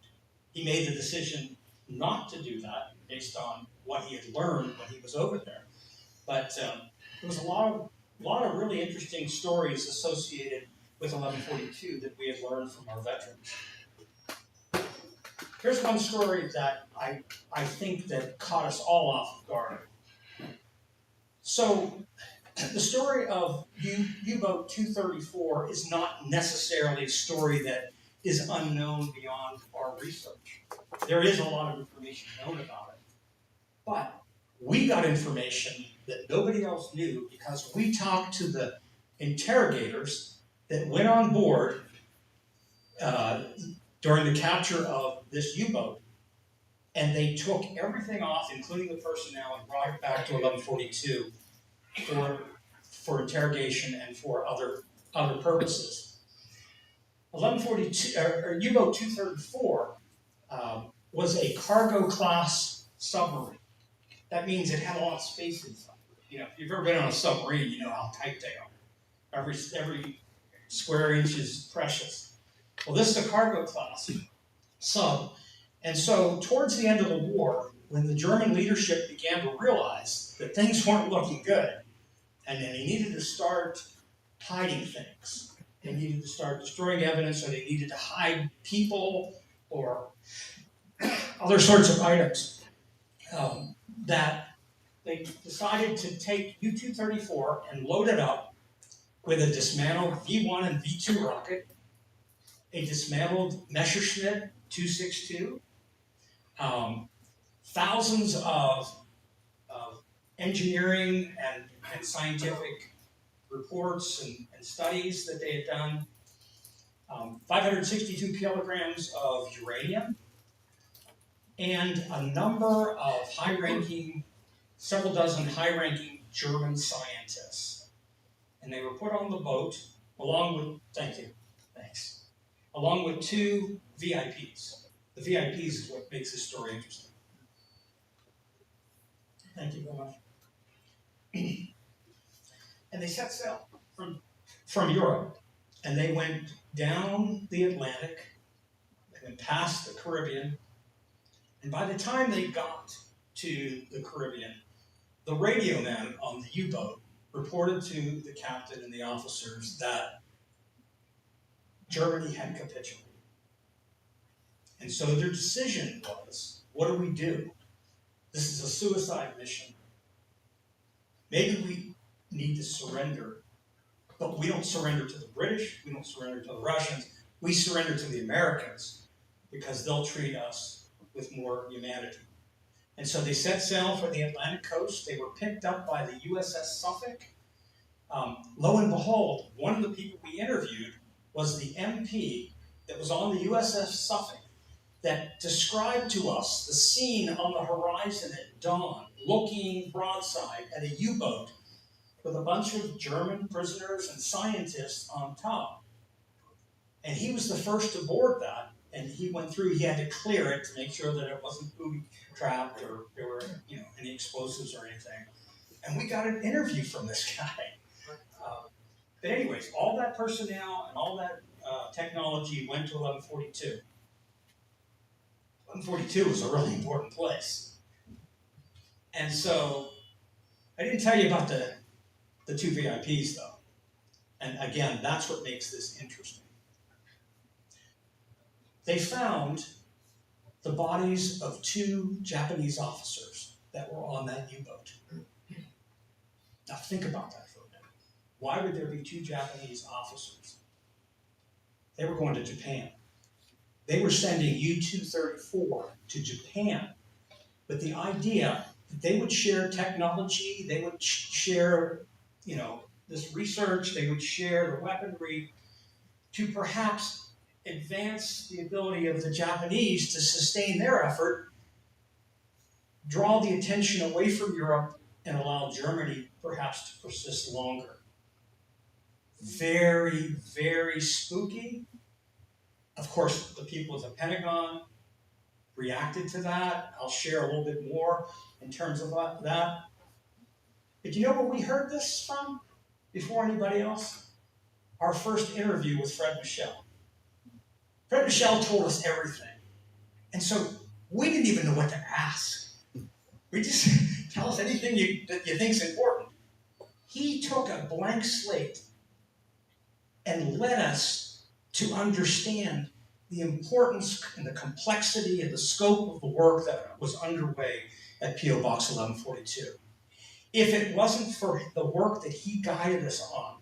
He made the decision not to do that based on what he had learned when he was over there. But there was a lot of really interesting stories associated with 1142 that we had learned from our veterans. Here's one story that I think that caught us all off guard. So the story of U-boat 234 is not necessarily a story that is unknown beyond our research. There is a lot of information known about it. But we got information that nobody else knew because we talked to the interrogators that went on board during the capture of this U-boat. And they took everything off, including the personnel, and brought it back to 1142 for interrogation and for other purposes. 1142, or U-boat 234 was a cargo class submarine. That means it had a lot of space inside. You know, if you've ever been on a submarine, you know how tight they are. Every square inch is precious. Well, this is a cargo class sub. And so towards the end of the war, when the German leadership began to realize that things weren't looking good, and then they needed to start hiding things, They needed to start destroying evidence, or they needed to hide people or other sorts of items that they decided to take U-234 and load it up with a dismantled V-1 and V-2 rocket, a dismantled Messerschmitt 262, thousands of engineering and scientific reports and studies that they had done, 562 kilograms of uranium, and a number of several dozen high-ranking German scientists. And they were put on the boat along with two VIPs. The VIPs is what makes this story interesting. Thank you very much. And they set sail from Europe, and they went down the Atlantic, they went past the Caribbean, and by the time they got to the Caribbean, the radio man on the U-boat reported to the captain and the officers that Germany had capitulated. And so their decision was, what do we do? This is a suicide mission. Maybe we need to surrender, but we don't surrender to the British, we don't surrender to the Russians, we surrender to the Americans because they'll treat us with more humanity. And so they set sail for the Atlantic coast. They were picked up by the USS Suffolk. Lo and behold, one of the people we interviewed was the MP that was on the USS Suffolk that described to us the scene on the horizon at dawn, looking broadside at a U-boat with a bunch of German prisoners and scientists on top. And he was the first to board that, and he went through, he had to clear it to make sure that it wasn't booby-trapped or there were any explosives or anything. And we got an interview from this guy. But anyways, all that personnel and all that technology went to 1142. 1142 was a really important place. And so, I didn't tell you about the two VIPs though. And again, that's what makes this interesting. They found the bodies of two Japanese officers that were on that U-boat. Now think about that for a minute. Why would there be two Japanese officers? They were going to Japan. They were sending U-234 to Japan with the idea that they would share technology, they would share, this research, they would share the weaponry to perhaps advance the ability of the Japanese to sustain their effort, draw the attention away from Europe, and allow Germany perhaps to persist longer. Very, very spooky. Of course, the people at the Pentagon reacted to that. I'll share a little bit more in terms of that. But do you know where we heard this from before anybody else? Our first interview with Fred Michel. Fred Michel told us everything. And so we didn't even know what to ask. We just tell us anything that you think is important. He took a blank slate and led us to understand the importance and the complexity and the scope of the work that was underway at P.O. Box 1142. If it wasn't for the work that he guided us on,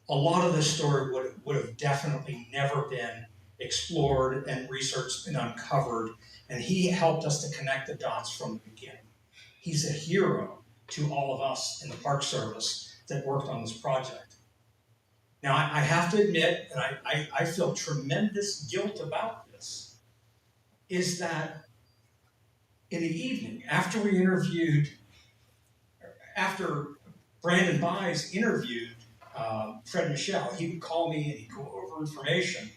a lot of this story would have definitely never been explored and researched and uncovered, and he helped us to connect the dots from the beginning. He's a hero to all of us in the Park Service that worked on this project. Now, I have to admit, and I feel tremendous guilt about this, is that in the evening, after Brandon Byes interviewed Fred Michel, he would call me and he'd go over information.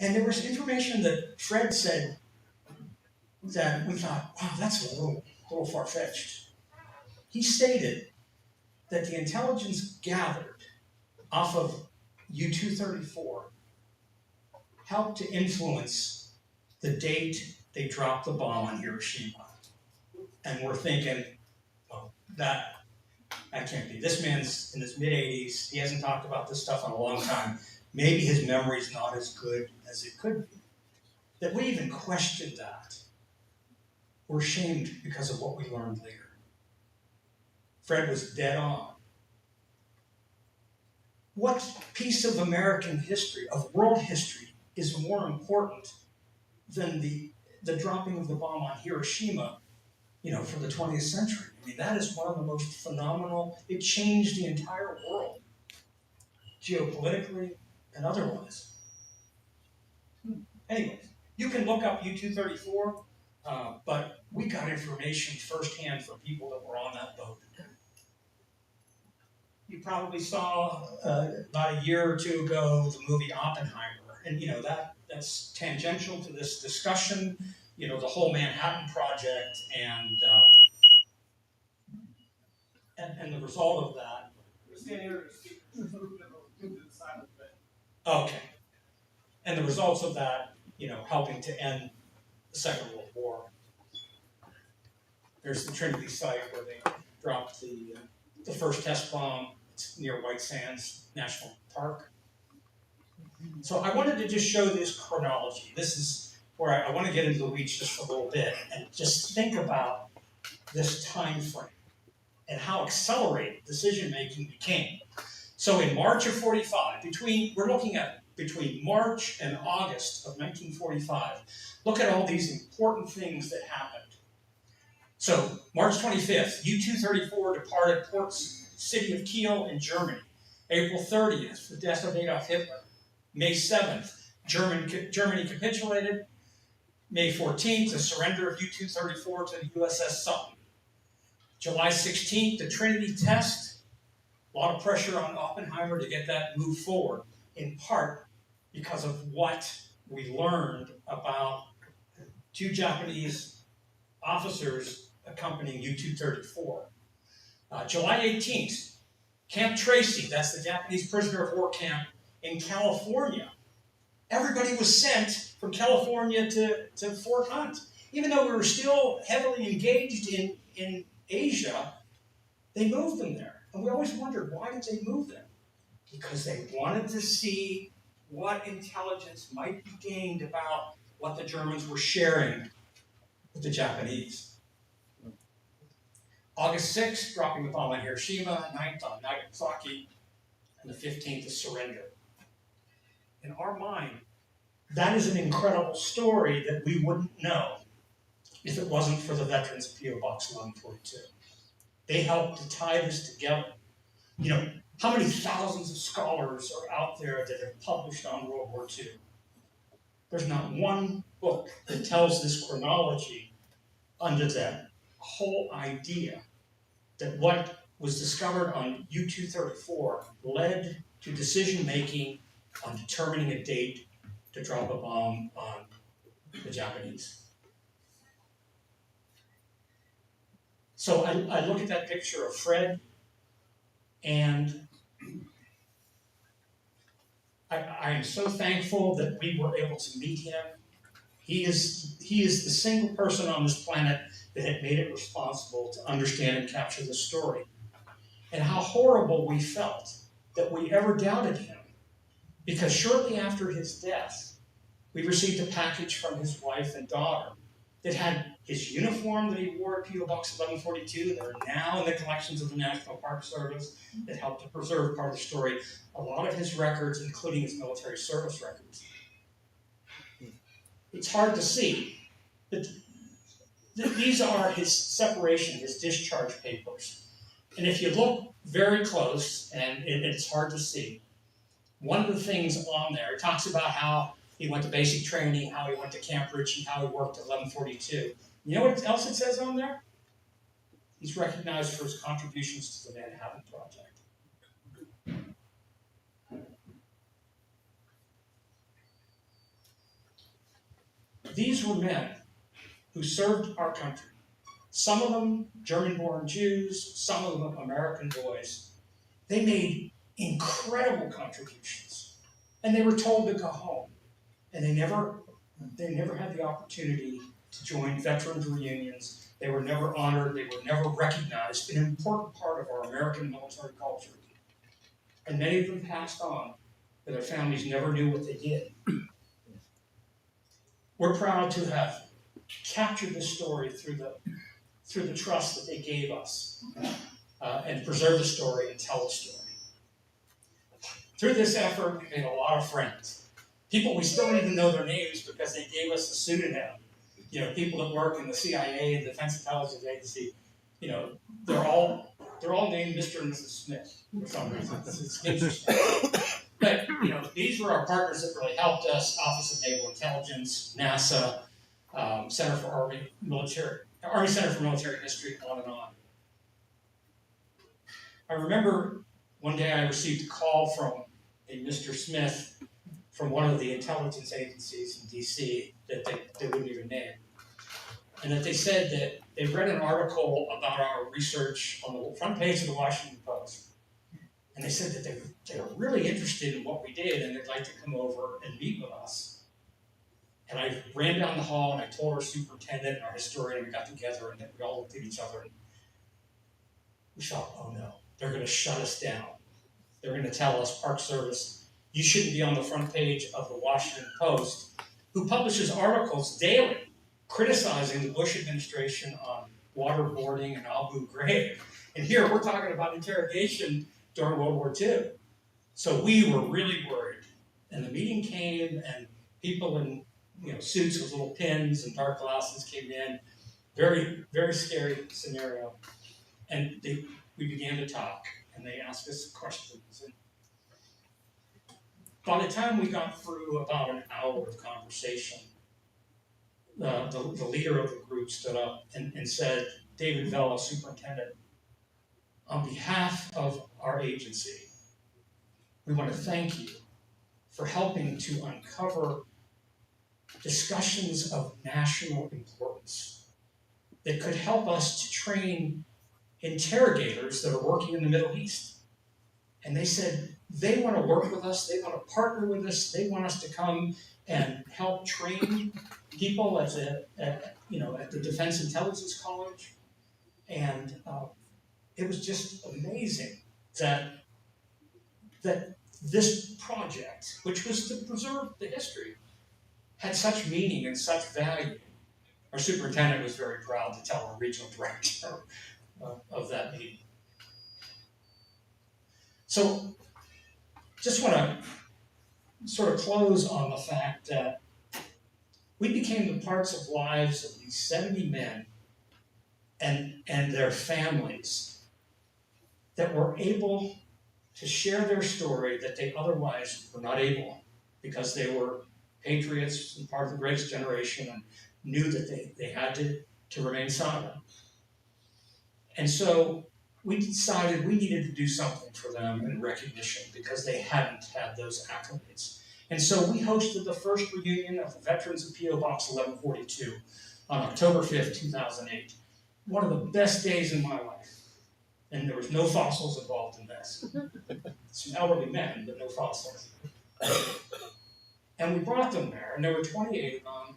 And there was information that Fred said that we thought, wow, that's a little far-fetched. He stated that the intelligence gathered off of U-234 helped to influence the date they dropped the bomb on Hiroshima. And we're thinking, well, that that can't be. This man's in his mid-80s. He hasn't talked about this stuff in a long time. Maybe his memory's not as good as it could be. That we even questioned that. We're shamed because of what we learned later. Fred was dead on. What piece of American history, of world history, is more important than the dropping of the bomb on Hiroshima, for the 20th century? I mean, that is one of the most phenomenal, it changed the entire world, geopolitically and otherwise. Anyways, you can look up U-234, but we got information firsthand from people that were on that boat. You probably saw about a year or two ago the movie Oppenheimer, and that's tangential to this discussion. The whole Manhattan Project and the result of that. Okay, and the results of that, helping to end the Second World War. There's the Trinity site where they dropped the first test bomb. It's near White Sands National Park. So I wanted to just show this chronology. This is where I want to get into the weeds just for a little bit and just think about this time frame and how accelerated decision making became. So in March of 45, we're looking at between March and August of 1945, look at all these important things that happened. So March 25th, U-234 departed Port City of Kiel in Germany. April 30th, the death of Adolf Hitler. May 7th, Germany capitulated. May 14th, the surrender of U-234 to the USS Sutton. July 16th, the Trinity test. A lot of pressure on Oppenheimer to get that moved forward, in part because of what we learned about two Japanese officers accompanying U-234. July 18th, Camp Tracy, that's the Japanese prisoner of war camp in California. Everybody was sent from California to Fort Hunt. Even though we were still heavily engaged in Asia, they moved them there. And we always wondered, why did they move them? Because they wanted to see what intelligence might be gained about what the Germans were sharing with the Japanese. August 6th, dropping the bomb on Hiroshima, 9th on Nagasaki, and the 15th, the surrender. In our mind, that is an incredible story that we wouldn't know if it wasn't for the veterans of P.O. Box 1142. They helped to tie this together. How many thousands of scholars are out there that have published on World War II? There's not one book that tells this chronology under that whole idea that what was discovered on U-234 led to decision-making on determining a date to drop a bomb on the Japanese. So I look at that picture of Fred, and I am so thankful that we were able to meet him. He is the single person on this planet that had made it responsible to understand and capture the story. And how horrible we felt that we ever doubted him. Because shortly after his death, we received a package from his wife and daughter that had his uniform that he wore at P.O. Box 1142 that are now in the collections of the National Park Service that helped to preserve part of the story. A lot of his records, including his military service records. It's hard to see, but these are his separation, his discharge papers. And if you look very close, and it's hard to see, one of the things on there, it talks about how he went to basic training, how he went to Camp Ritchie, how he worked at 1142. You know what else it says on there? He's recognized for his contributions to the Manhattan Project. These were men who served our country. Some of them German-born Jews, some of them American boys. They made incredible contributions, and they were told to go home. And they never had the opportunity to join veterans reunions. They were never honored, they were never recognized, an important part of our American military culture. And many of them passed on, but their families never knew what they did. We're proud to have captured this story through the trust that they gave us, and preserve the story and tell the story. Through this effort, we made a lot of friends. People we still don't even know their names because they gave us a pseudonym. You know, people that work in the CIA and Defense Intelligence Agency, you know, they're all named Mr. and Mrs. Smith for some reason. It's interesting. But you know, these were our partners that really helped us: Office of Naval Intelligence, NASA, Army Center for Military History, on and on. I remember one day I received a call from a Mr. Smith from one of the intelligence agencies in DC that they wouldn't even name. And that they said that they read an article about our research on the front page of the Washington Post. And they said that they were really interested in what we did and they'd like to come over and meet with us. And I ran down the hall and I told our superintendent and our historian, we got together and we all looked at each other and we thought, oh no, they're going to shut us down. They're going to tell us, Park Service, you shouldn't be on the front page of the Washington Post, who publishes articles daily criticizing the Bush administration on waterboarding and Abu Ghraib. And here we're talking about interrogation during World War II. So we were really worried. And the meeting came and people in suits with little pins and dark glasses came in. Very, very scary scenario. And we began to talk and they asked us questions. And by the time we got through about an hour of conversation, the leader of the group stood up and said, David Vela, superintendent, on behalf of our agency, we want to thank you for helping to uncover discussions of national importance that could help us to train interrogators that are working in the Middle East. And they said they want to work with us, they want to partner with us, they want us to come and help train people at the Defense Intelligence College. And it was just amazing that this project, which was to preserve the history, had such meaning and such value. Our superintendent was very proud to tell our regional director of that meeting. So, just want to sort of close on the fact that we became the parts of lives of these 70 men and their families that were able to share their story that they otherwise were not able, because they were patriots and part of the greatest generation and knew that they had to remain silent. And so we decided we needed to do something for them in recognition because they hadn't had those accolades. And so we hosted the first reunion of the veterans of P.O. Box 1142 on October 5th, 2008. One of the best days in my life. And there was no fossils involved in this. Some elderly men, but no fossils. And we brought them there, and there were 28 of them.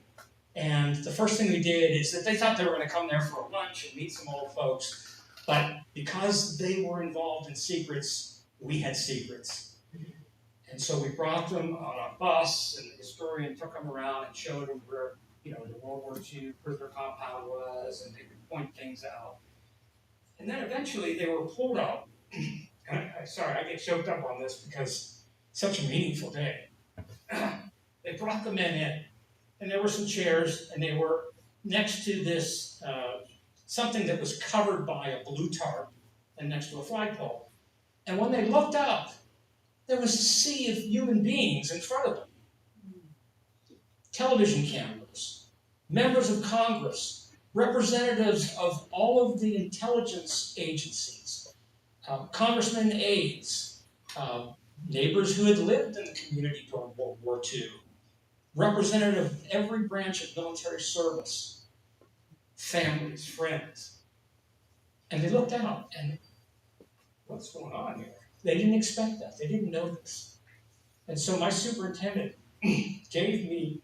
And the first thing we did is that they thought they were going to come there for a lunch and meet some old folks. But because they were involved in secrets, we had secrets. And so we brought them on a bus, and the historian took them around and showed them where, the World War II prisoner compound was, and they could point things out. And then eventually they were pulled out. Sorry, I get choked up on this because it's such a meaningful day. They brought the men in, and there were some chairs, and they were next to this, something that was covered by a blue tarp and next to a flagpole. And when they looked up, there was a sea of human beings in front of them. Television cameras, members of Congress, representatives of all of the intelligence agencies, congressmen, aides, neighbors who had lived in the community during World War II, representative of every branch of military service, families, friends. And they looked out and, what's going on here? They didn't expect that. They didn't know this. And so my superintendent gave me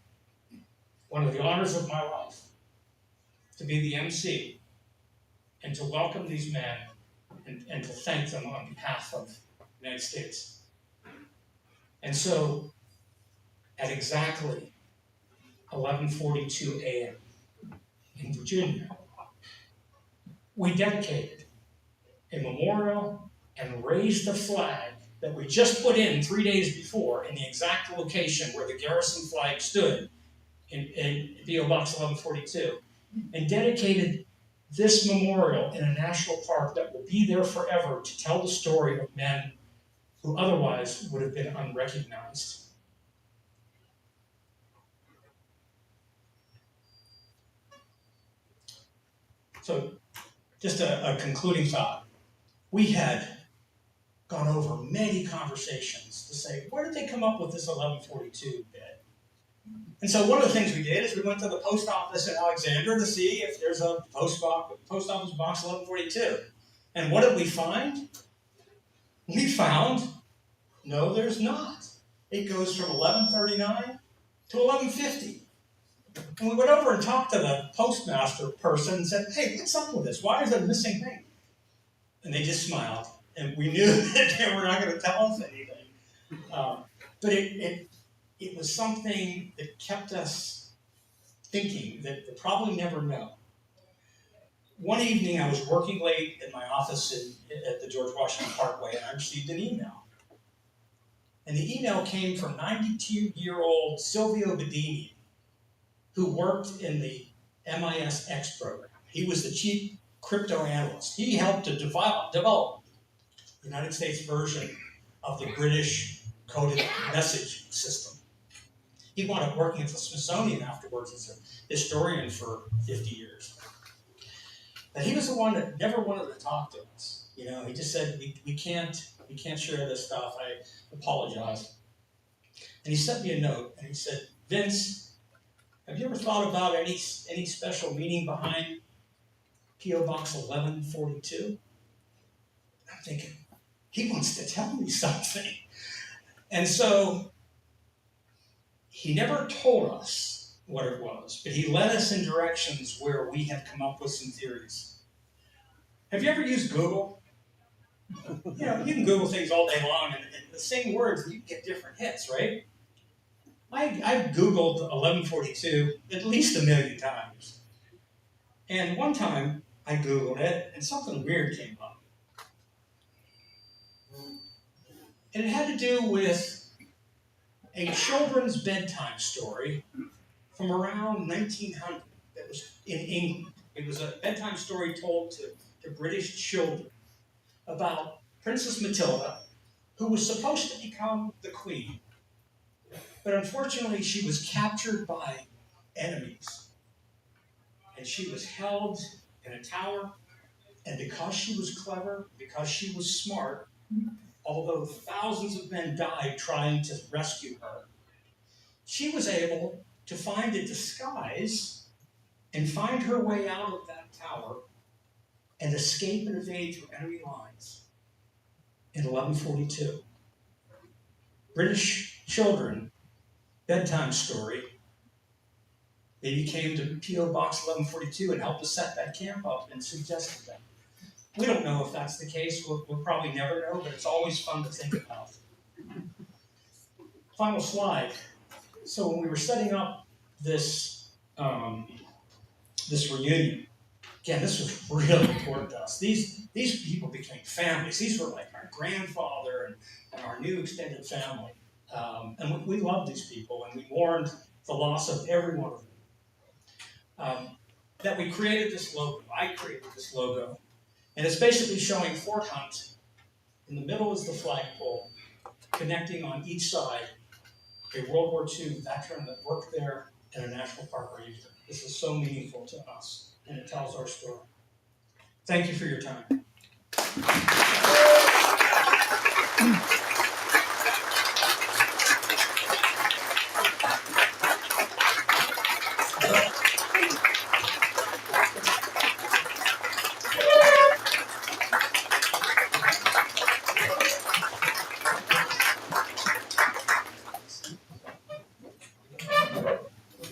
one of the honors of my life. to be the MC and to welcome these men and to thank them on behalf of the United States. And so, at exactly 11:42 a.m. in Virginia, we dedicated a memorial and raised the flag that we just put in 3 days before in the exact location where the garrison flag stood in P.O. Box 1142, and dedicated this memorial in a national park that will be there forever to tell the story of men who otherwise would have been unrecognized. So, just a concluding thought. We had gone over many conversations to say, where did they come up with this 1142 bit? And so one of the things we did is we went to the post office in Alexandria to see if there's a post office box 1142. And what did we find? We found, no, there's not. It goes from 1139 to 1150. And we went over and talked to the postmaster person and said, hey, what's up with this? Why is there a missing thing? And they just smiled. And we knew that they were not going to tell us anything. But it was something that kept us thinking that we'll probably never know. One evening, I was working late in my office at the George Washington Parkway, and I received an email. And the email came from 92-year-old Silvio Bedini, who worked in the MIS-X program. He was the chief crypto analyst. He helped to develop the United States version of the British coded messaging system. He wound up working at the Smithsonian afterwards as a historian for 50 years. But he was the one that never wanted to talk to us. You know, he just said, we can't share this stuff. I apologize. And he sent me a note and he said, Vince, have you ever thought about any special meaning behind P.O. Box 1142? I'm thinking, he wants to tell me something. And so he never told us what it was, but he led us in directions where we had come up with some theories. Have you ever used Google? You know, you can Google things all day long, and the same words, you get different hits, right? I Googled 1142 at least 1 million times. And one time, I Googled it, and something weird came up. And it had to do with a children's bedtime story from around 1900 that was in England. It was a bedtime story told to British children about Princess Matilda, who was supposed to become the queen. But unfortunately, she was captured by enemies. And she was held in a tower. And because she was clever, because she was smart, although thousands of men died trying to rescue her, she was able to find a disguise and find her way out of that tower and escape and evade through enemy lines in 1142. British children, bedtime story. They came to P.O. Box 1142 and helped us set that camp up and suggested that. We don't know if that's the case. We'll probably never know, but it's always fun to think about. Final slide. So when we were setting up this reunion, again, this was really important to us. These people became families. These were like our grandfather and our new extended family. And we loved these people, and we mourned the loss of every one of them. That we created this logo. I created this logo. And it's basically showing Fort Hunt. In the middle is the flagpole, connecting on each side a World War II veteran that worked there and a National Park ranger. This is so meaningful to us, and it tells our story. Thank you for your time.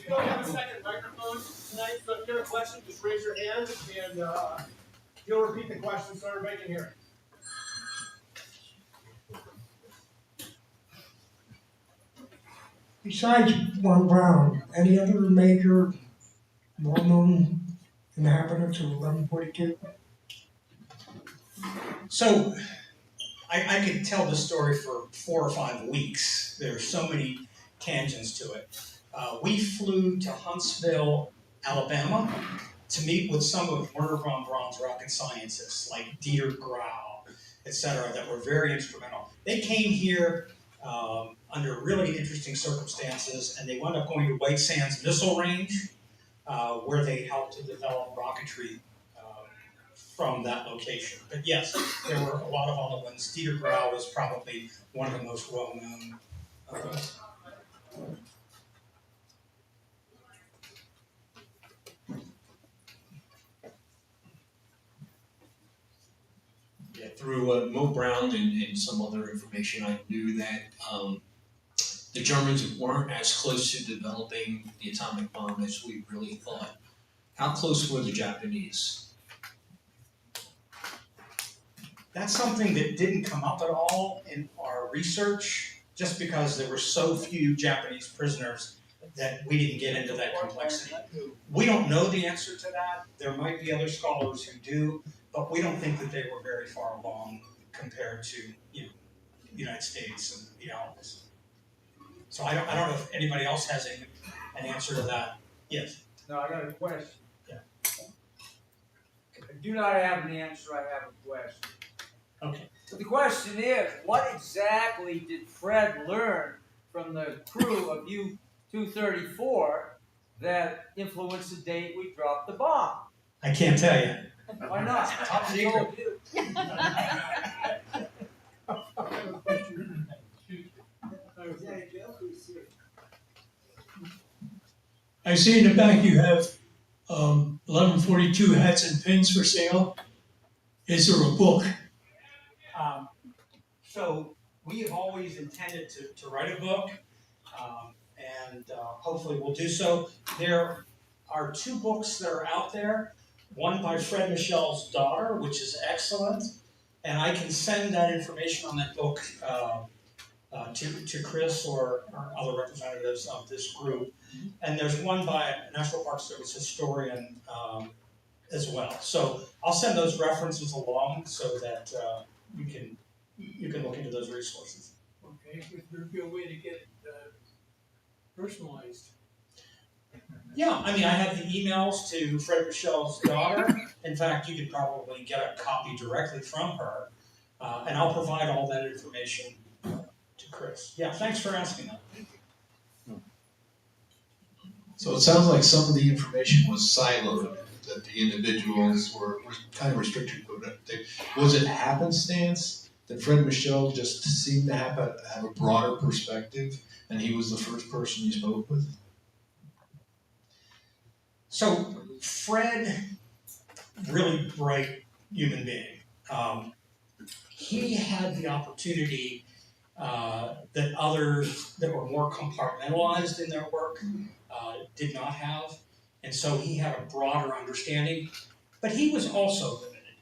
You don't have a second microphone? tonight, so if you have a question, just raise your hand and you'll repeat the question so everybody can hear it. Besides Von Brown, any other major well-known inhabitants of 1142? So I could tell this story for 4 or 5 weeks. There are so many tangents to it. We flew to Huntsville, Alabama, to meet with some of Werner von Braun's rocket scientists, like Dieter Grau, et cetera, that were very instrumental. They came here under really interesting circumstances, and they wound up going to White Sands Missile Range, where they helped to develop rocketry from that location. But yes, there were a lot of other ones. Dieter Grau was probably one of the most well-known of those. Yeah, through Mo Brown and some other information, I knew that the Germans weren't as close to developing the atomic bomb as we really thought. How close were the Japanese? That's something that didn't come up at all in our research, just because there were so few Japanese prisoners that we didn't get into that complexity. We don't know the answer to that. There might be other scholars who do, but we don't think that they were very far along compared to, the United States and the Allies. So I don't know if anybody else has an answer to that. Yes. No, I got a question. Yeah. I do not have an answer, I have a question. Okay. So the question is, what exactly did Fred learn from the crew of U-234 that influenced the date we dropped the bomb? I can't tell you. Why not? Top He secret. told you. I see in the back you have 1142 hats and pins for sale. Is there a book? So we have always intended to write a book, and hopefully we'll do so. There are 2 books that are out there, one by Fred Michel's daughter, which is excellent, and I can send that information on that book to Chris or other representatives of this group. And there's one by a National Park Service historian as well. So I'll send those references along so that you can look into those resources. Okay, would there be a way to get it personalized? Yeah, I mean, I have the emails to Fred Michel's daughter. In fact, you could probably get a copy directly from her, and I'll provide all that information to Chris. Yeah, thanks for asking that. So it sounds like some of the information was siloed, that the individuals were kind of restricted. Was it happenstance that Fred Michel just seemed to have a broader perspective, and he was the first person you spoke with? So Fred, really bright human being. He had the opportunity that others that were more compartmentalized in their work did not have. And so he had a broader understanding, but he was also limited.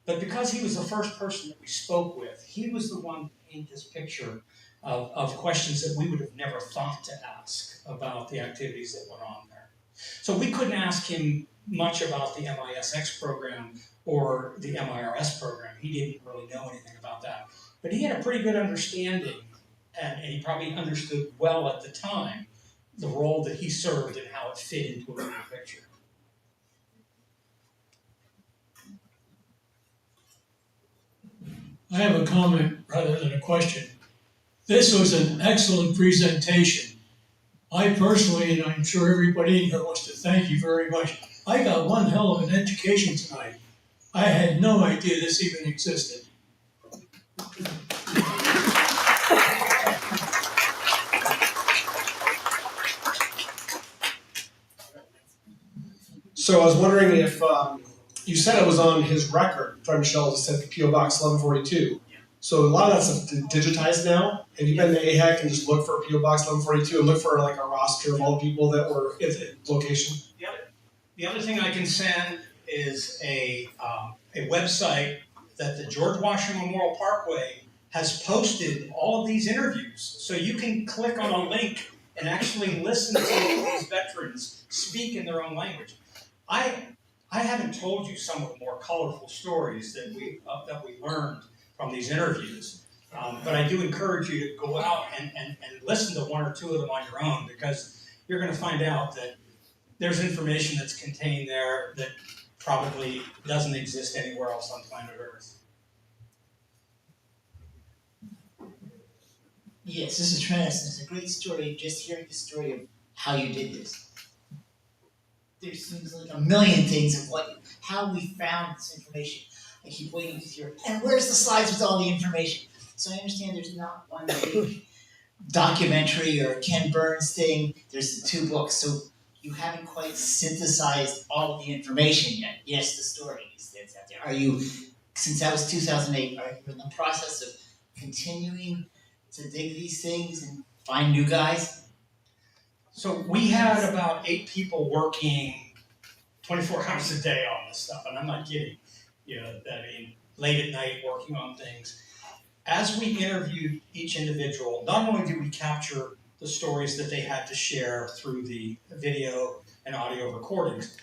But because he was the first person that we spoke with, he was the one to paint this picture of questions that we would have never thought to ask about the activities that went on there. So we couldn't ask him much about the MISX program or the MIRS program. He didn't really know anything about that. But he had a pretty good understanding, and he probably understood well at the time the role that he served and how it fit into a bigger picture. I have a comment rather than a question. This was an excellent presentation. I personally, and I'm sure everybody in here wants to thank you very much. I got one hell of an education tonight. I had no idea this even existed. So I was wondering if you said it was on his record, Fred Michel said PO Box 1142. Yeah. So a lot of that stuff digitized now. Have you been to AHEC and just look for PO Box 1142 and look for like a roster of all the people that were at the location? Yep. The other thing I can send is a website that the George Washington Memorial Parkway has posted all of these interviews. So you can click on a link and actually listen to these veterans speak in their own language. I haven't told you some of the more colorful stories that we learned from these interviews. But I do encourage you to go out and listen to one or two of them on your own, because you're going to find out that there's information that's contained there that probably doesn't exist anywhere else on planet Earth. Yes, this is Trent. It's a great story. Just hearing the story of how you did this. There seems like a million things of how we found this information. I keep waiting to hear, and where's the slides with all the information? So I understand there's not one big documentary or Ken Burns thing. There's the 2 books. So you haven't quite synthesized all of the information yet. Yes, the story is out there. Are you, since that was 2008, are you in the process of continuing to dig these things and find new guys? So we had about 8 people working 24 hours a day on this stuff, and I'm not kidding. Late at night working on things. As we interviewed each individual, not only did we capture the stories that they had to share through the video and audio recordings,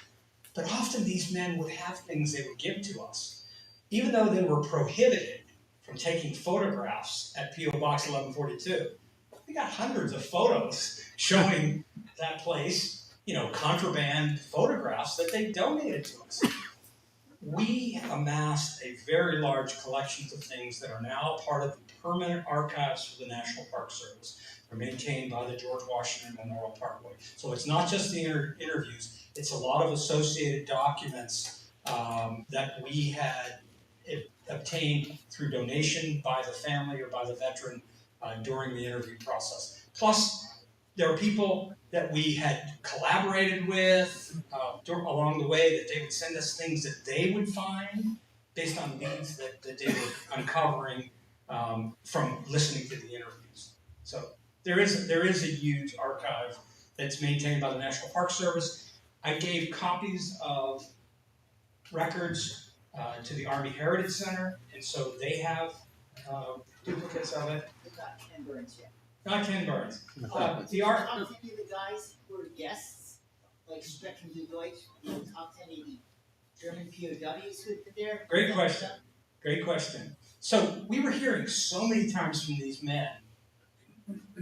but often these men would have things they would give to us. Even though they were prohibited from taking photographs at P.O. Box 1142, we got hundreds of photos showing that place, contraband photographs that they donated to us. We amassed a very large collection of things that are now part of the permanent archives for the National Park Service. They're maintained by the George Washington Memorial Parkway. So it's not just the interviews, it's a lot of associated documents that we had obtained through donation by the family or by the veteran during the interview process. Plus, there are people that we had collaborated with along the way, that they would send us things that they would find based on leads that they were uncovering from listening to the interviews. So there is a huge archive that's maintained by the National Park Service. I gave copies of records to the Army Heritage Center, and so they have duplicates of it. We've got Ken Burns yet. Not Ken Burns. Talk to any of the guys who were guests, like Spectrum Du Deutsch, talk to any of the German POWs who had been there? Great question. Great question. So we were hearing so many times from these men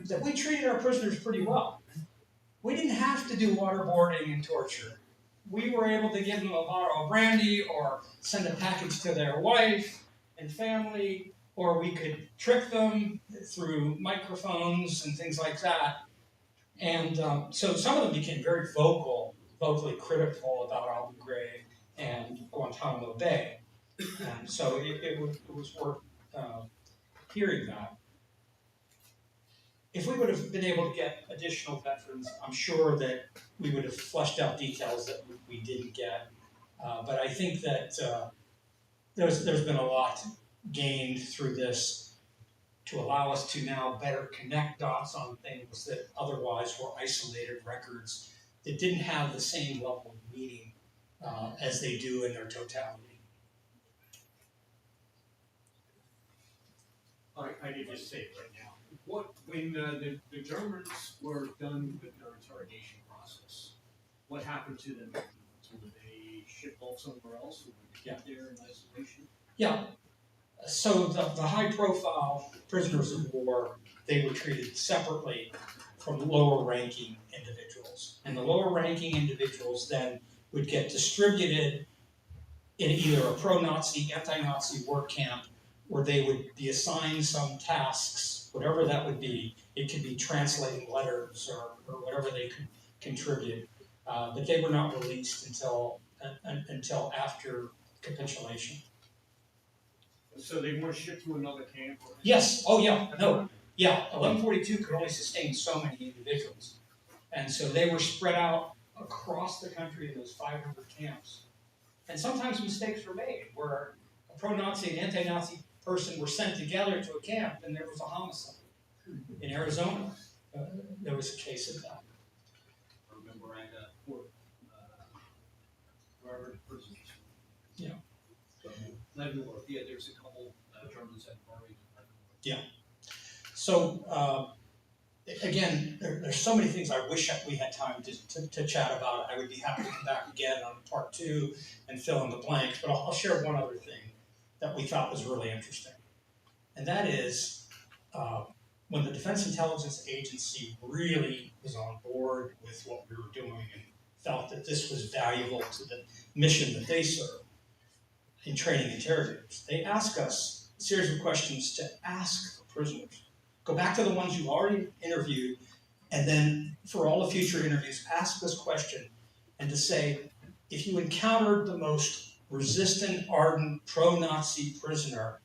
that we treated our prisoners pretty well. We didn't have to do waterboarding and torture. We were able to give them a bottle of brandy or send a package to their wife and family, or we could trick them through microphones and things like that. And so some of them became very vocally critical about Abu Ghraib and Guantanamo Bay. And so it was worth hearing that. If we would have been able to get additional veterans, I'm sure that we would have fleshed out details that we didn't get. But I think that there's been a lot gained through this to allow us to now better connect dots on things that otherwise were isolated records that didn't have the same level of meaning as they do in their totality. I need to say it right now. When the Germans were done with their interrogation process, what happened to them? Were they shipped off somewhere else? Or were they kept there in isolation? Yeah. So the high-profile prisoners of war, they were treated separately from lower-ranking individuals. And the lower-ranking individuals then would get distributed in either a pro-Nazi, anti-Nazi work camp, where they would be assigned some tasks, whatever that would be. It could be translating letters or whatever they could contribute. But they were not released until after capitulation. So they weren't shipped to another camp? Or Yes. Oh, yeah. No. Yeah. 1142 could only sustain so many individuals, and so they were spread out across the country in those 500 camps. And sometimes mistakes were made, where a pro-Nazi and anti-Nazi person were sent together to a camp, and there was a homicide. In Arizona, there was a case of that. I remember at Fort prisons. Yeah. So, Leavenworth, yeah, there's a couple Germans that buried in Leavenworth. So, again, there's so many things I wish we had time to chat about. I would be happy to come back again on part 2 and fill in the blanks, but I'll share one other thing that we thought was really interesting. And that is, when the Defense Intelligence Agency really was on board with what we were doing and felt that this was valuable to the mission that they serve in training interrogators, they ask us a series of questions to ask the prisoners. Go back to the ones you already interviewed, and then for all the future interviews, ask this question and to say, if you encountered the most resistant, ardent, pro-Nazi prisoner,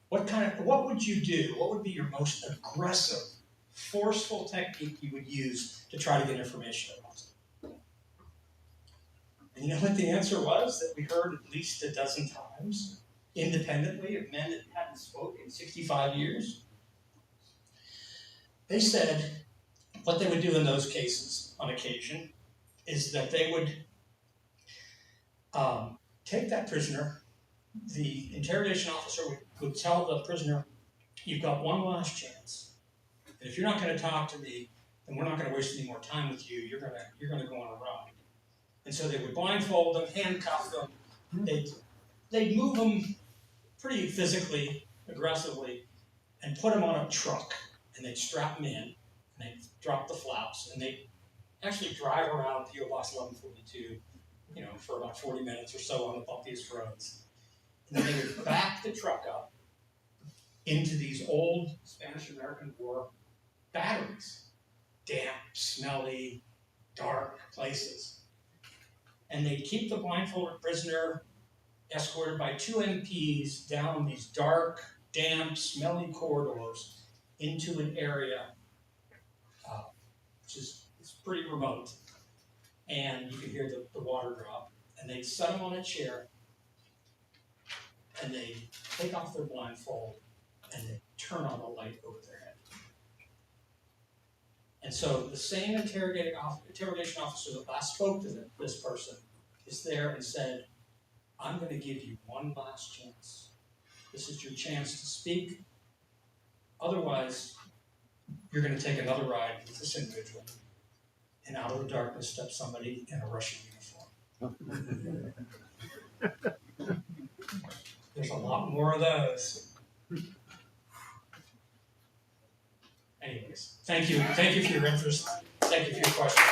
what would you do? What would be your most aggressive, forceful technique you would use to try to get information about them? And you know what the answer was that we heard at least a dozen times, independently, of men that hadn't spoken in 65 years? They said what they would do in those cases on occasion is that they would take that prisoner. The interrogation officer would tell the prisoner, you've got one last chance. And if you're not going to talk to me, then we're not going to waste any more time with you. You're going to go on a ride. And so they would blindfold them, handcuff them. They'd move them pretty physically, aggressively, and put them on a truck. And they'd strap them in, and they'd drop the flaps, and they'd actually drive around PO Box 1142, for about 40 minutes or so on the bumpiest roads. And then they would back the truck up into these old Spanish-American War batteries. Damp, smelly, dark places. And they'd keep the blindfolded prisoner escorted by 2 MPs down these dark, damp, smelly corridors into an area which is pretty remote. And you could hear the water drop. And they'd set them on a chair, and they'd take off their blindfold, and they'd turn on the light over their head. And so the same interrogation officer that last spoke to this person is there and said, I'm going to give you one last chance. This is your chance to speak. Otherwise, you're going to take another ride with this individual. And out of the darkness steps somebody in a Russian uniform. There's a lot more of those. Anyways, thank you. Thank you for your interest. Thank you for your questions.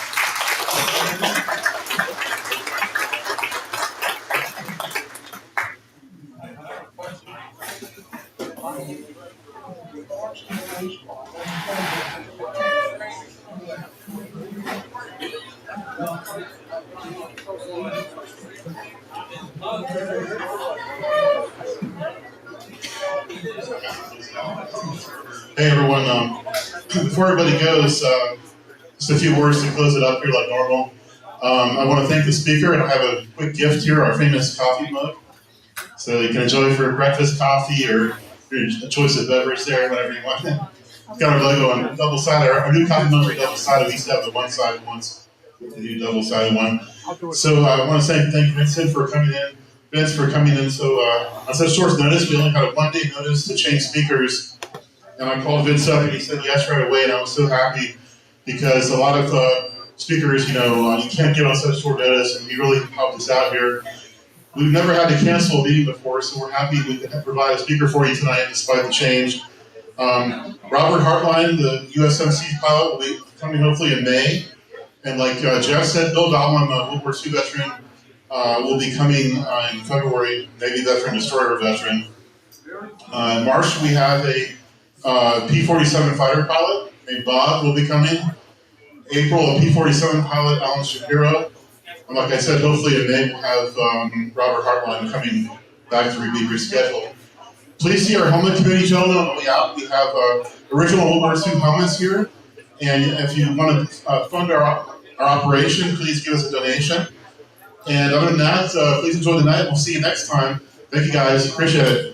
Hey everyone, before everybody goes, just a few words to close it up here like normal. I want to thank the speaker, and I have a quick gift here, our famous coffee mug. So you can enjoy for breakfast coffee or a choice of beverage there, whatever you want. It's got our logo on double-sided. Our new coffee mugs are double-sided. We used to have the one-sided ones, the new double-sided one. So I want to say thank Vincent for coming in. Vince for coming in so on such short notice. We only had a 1-day notice to change speakers. And I called Vince up and he said yes right away, and I was so happy because a lot of speakers, you can't get on such short notice, and he really helped us out here. We've never had to cancel a meeting before, so we're happy we can provide a speaker for you tonight despite the change. Robert Hartline, the USMC pilot, will be coming hopefully in May. And like Jeff said, Bill Dahlman, World War II veteran, will be coming in February, Navy veteran, destroyer veteran. In March, we have a P-47 fighter pilot named Bob will be coming. April, a P-47 pilot, Alan Shapiro. And like I said, hopefully in May we'll have Robert Hartline coming back to be rescheduled. Please see our helmet committee gentlemen on the way out. We have original World War II helmets here. And if you want to fund our operation, please give us a donation. And other than that, please enjoy the night. We'll see you next time. Thank you guys. Appreciate it.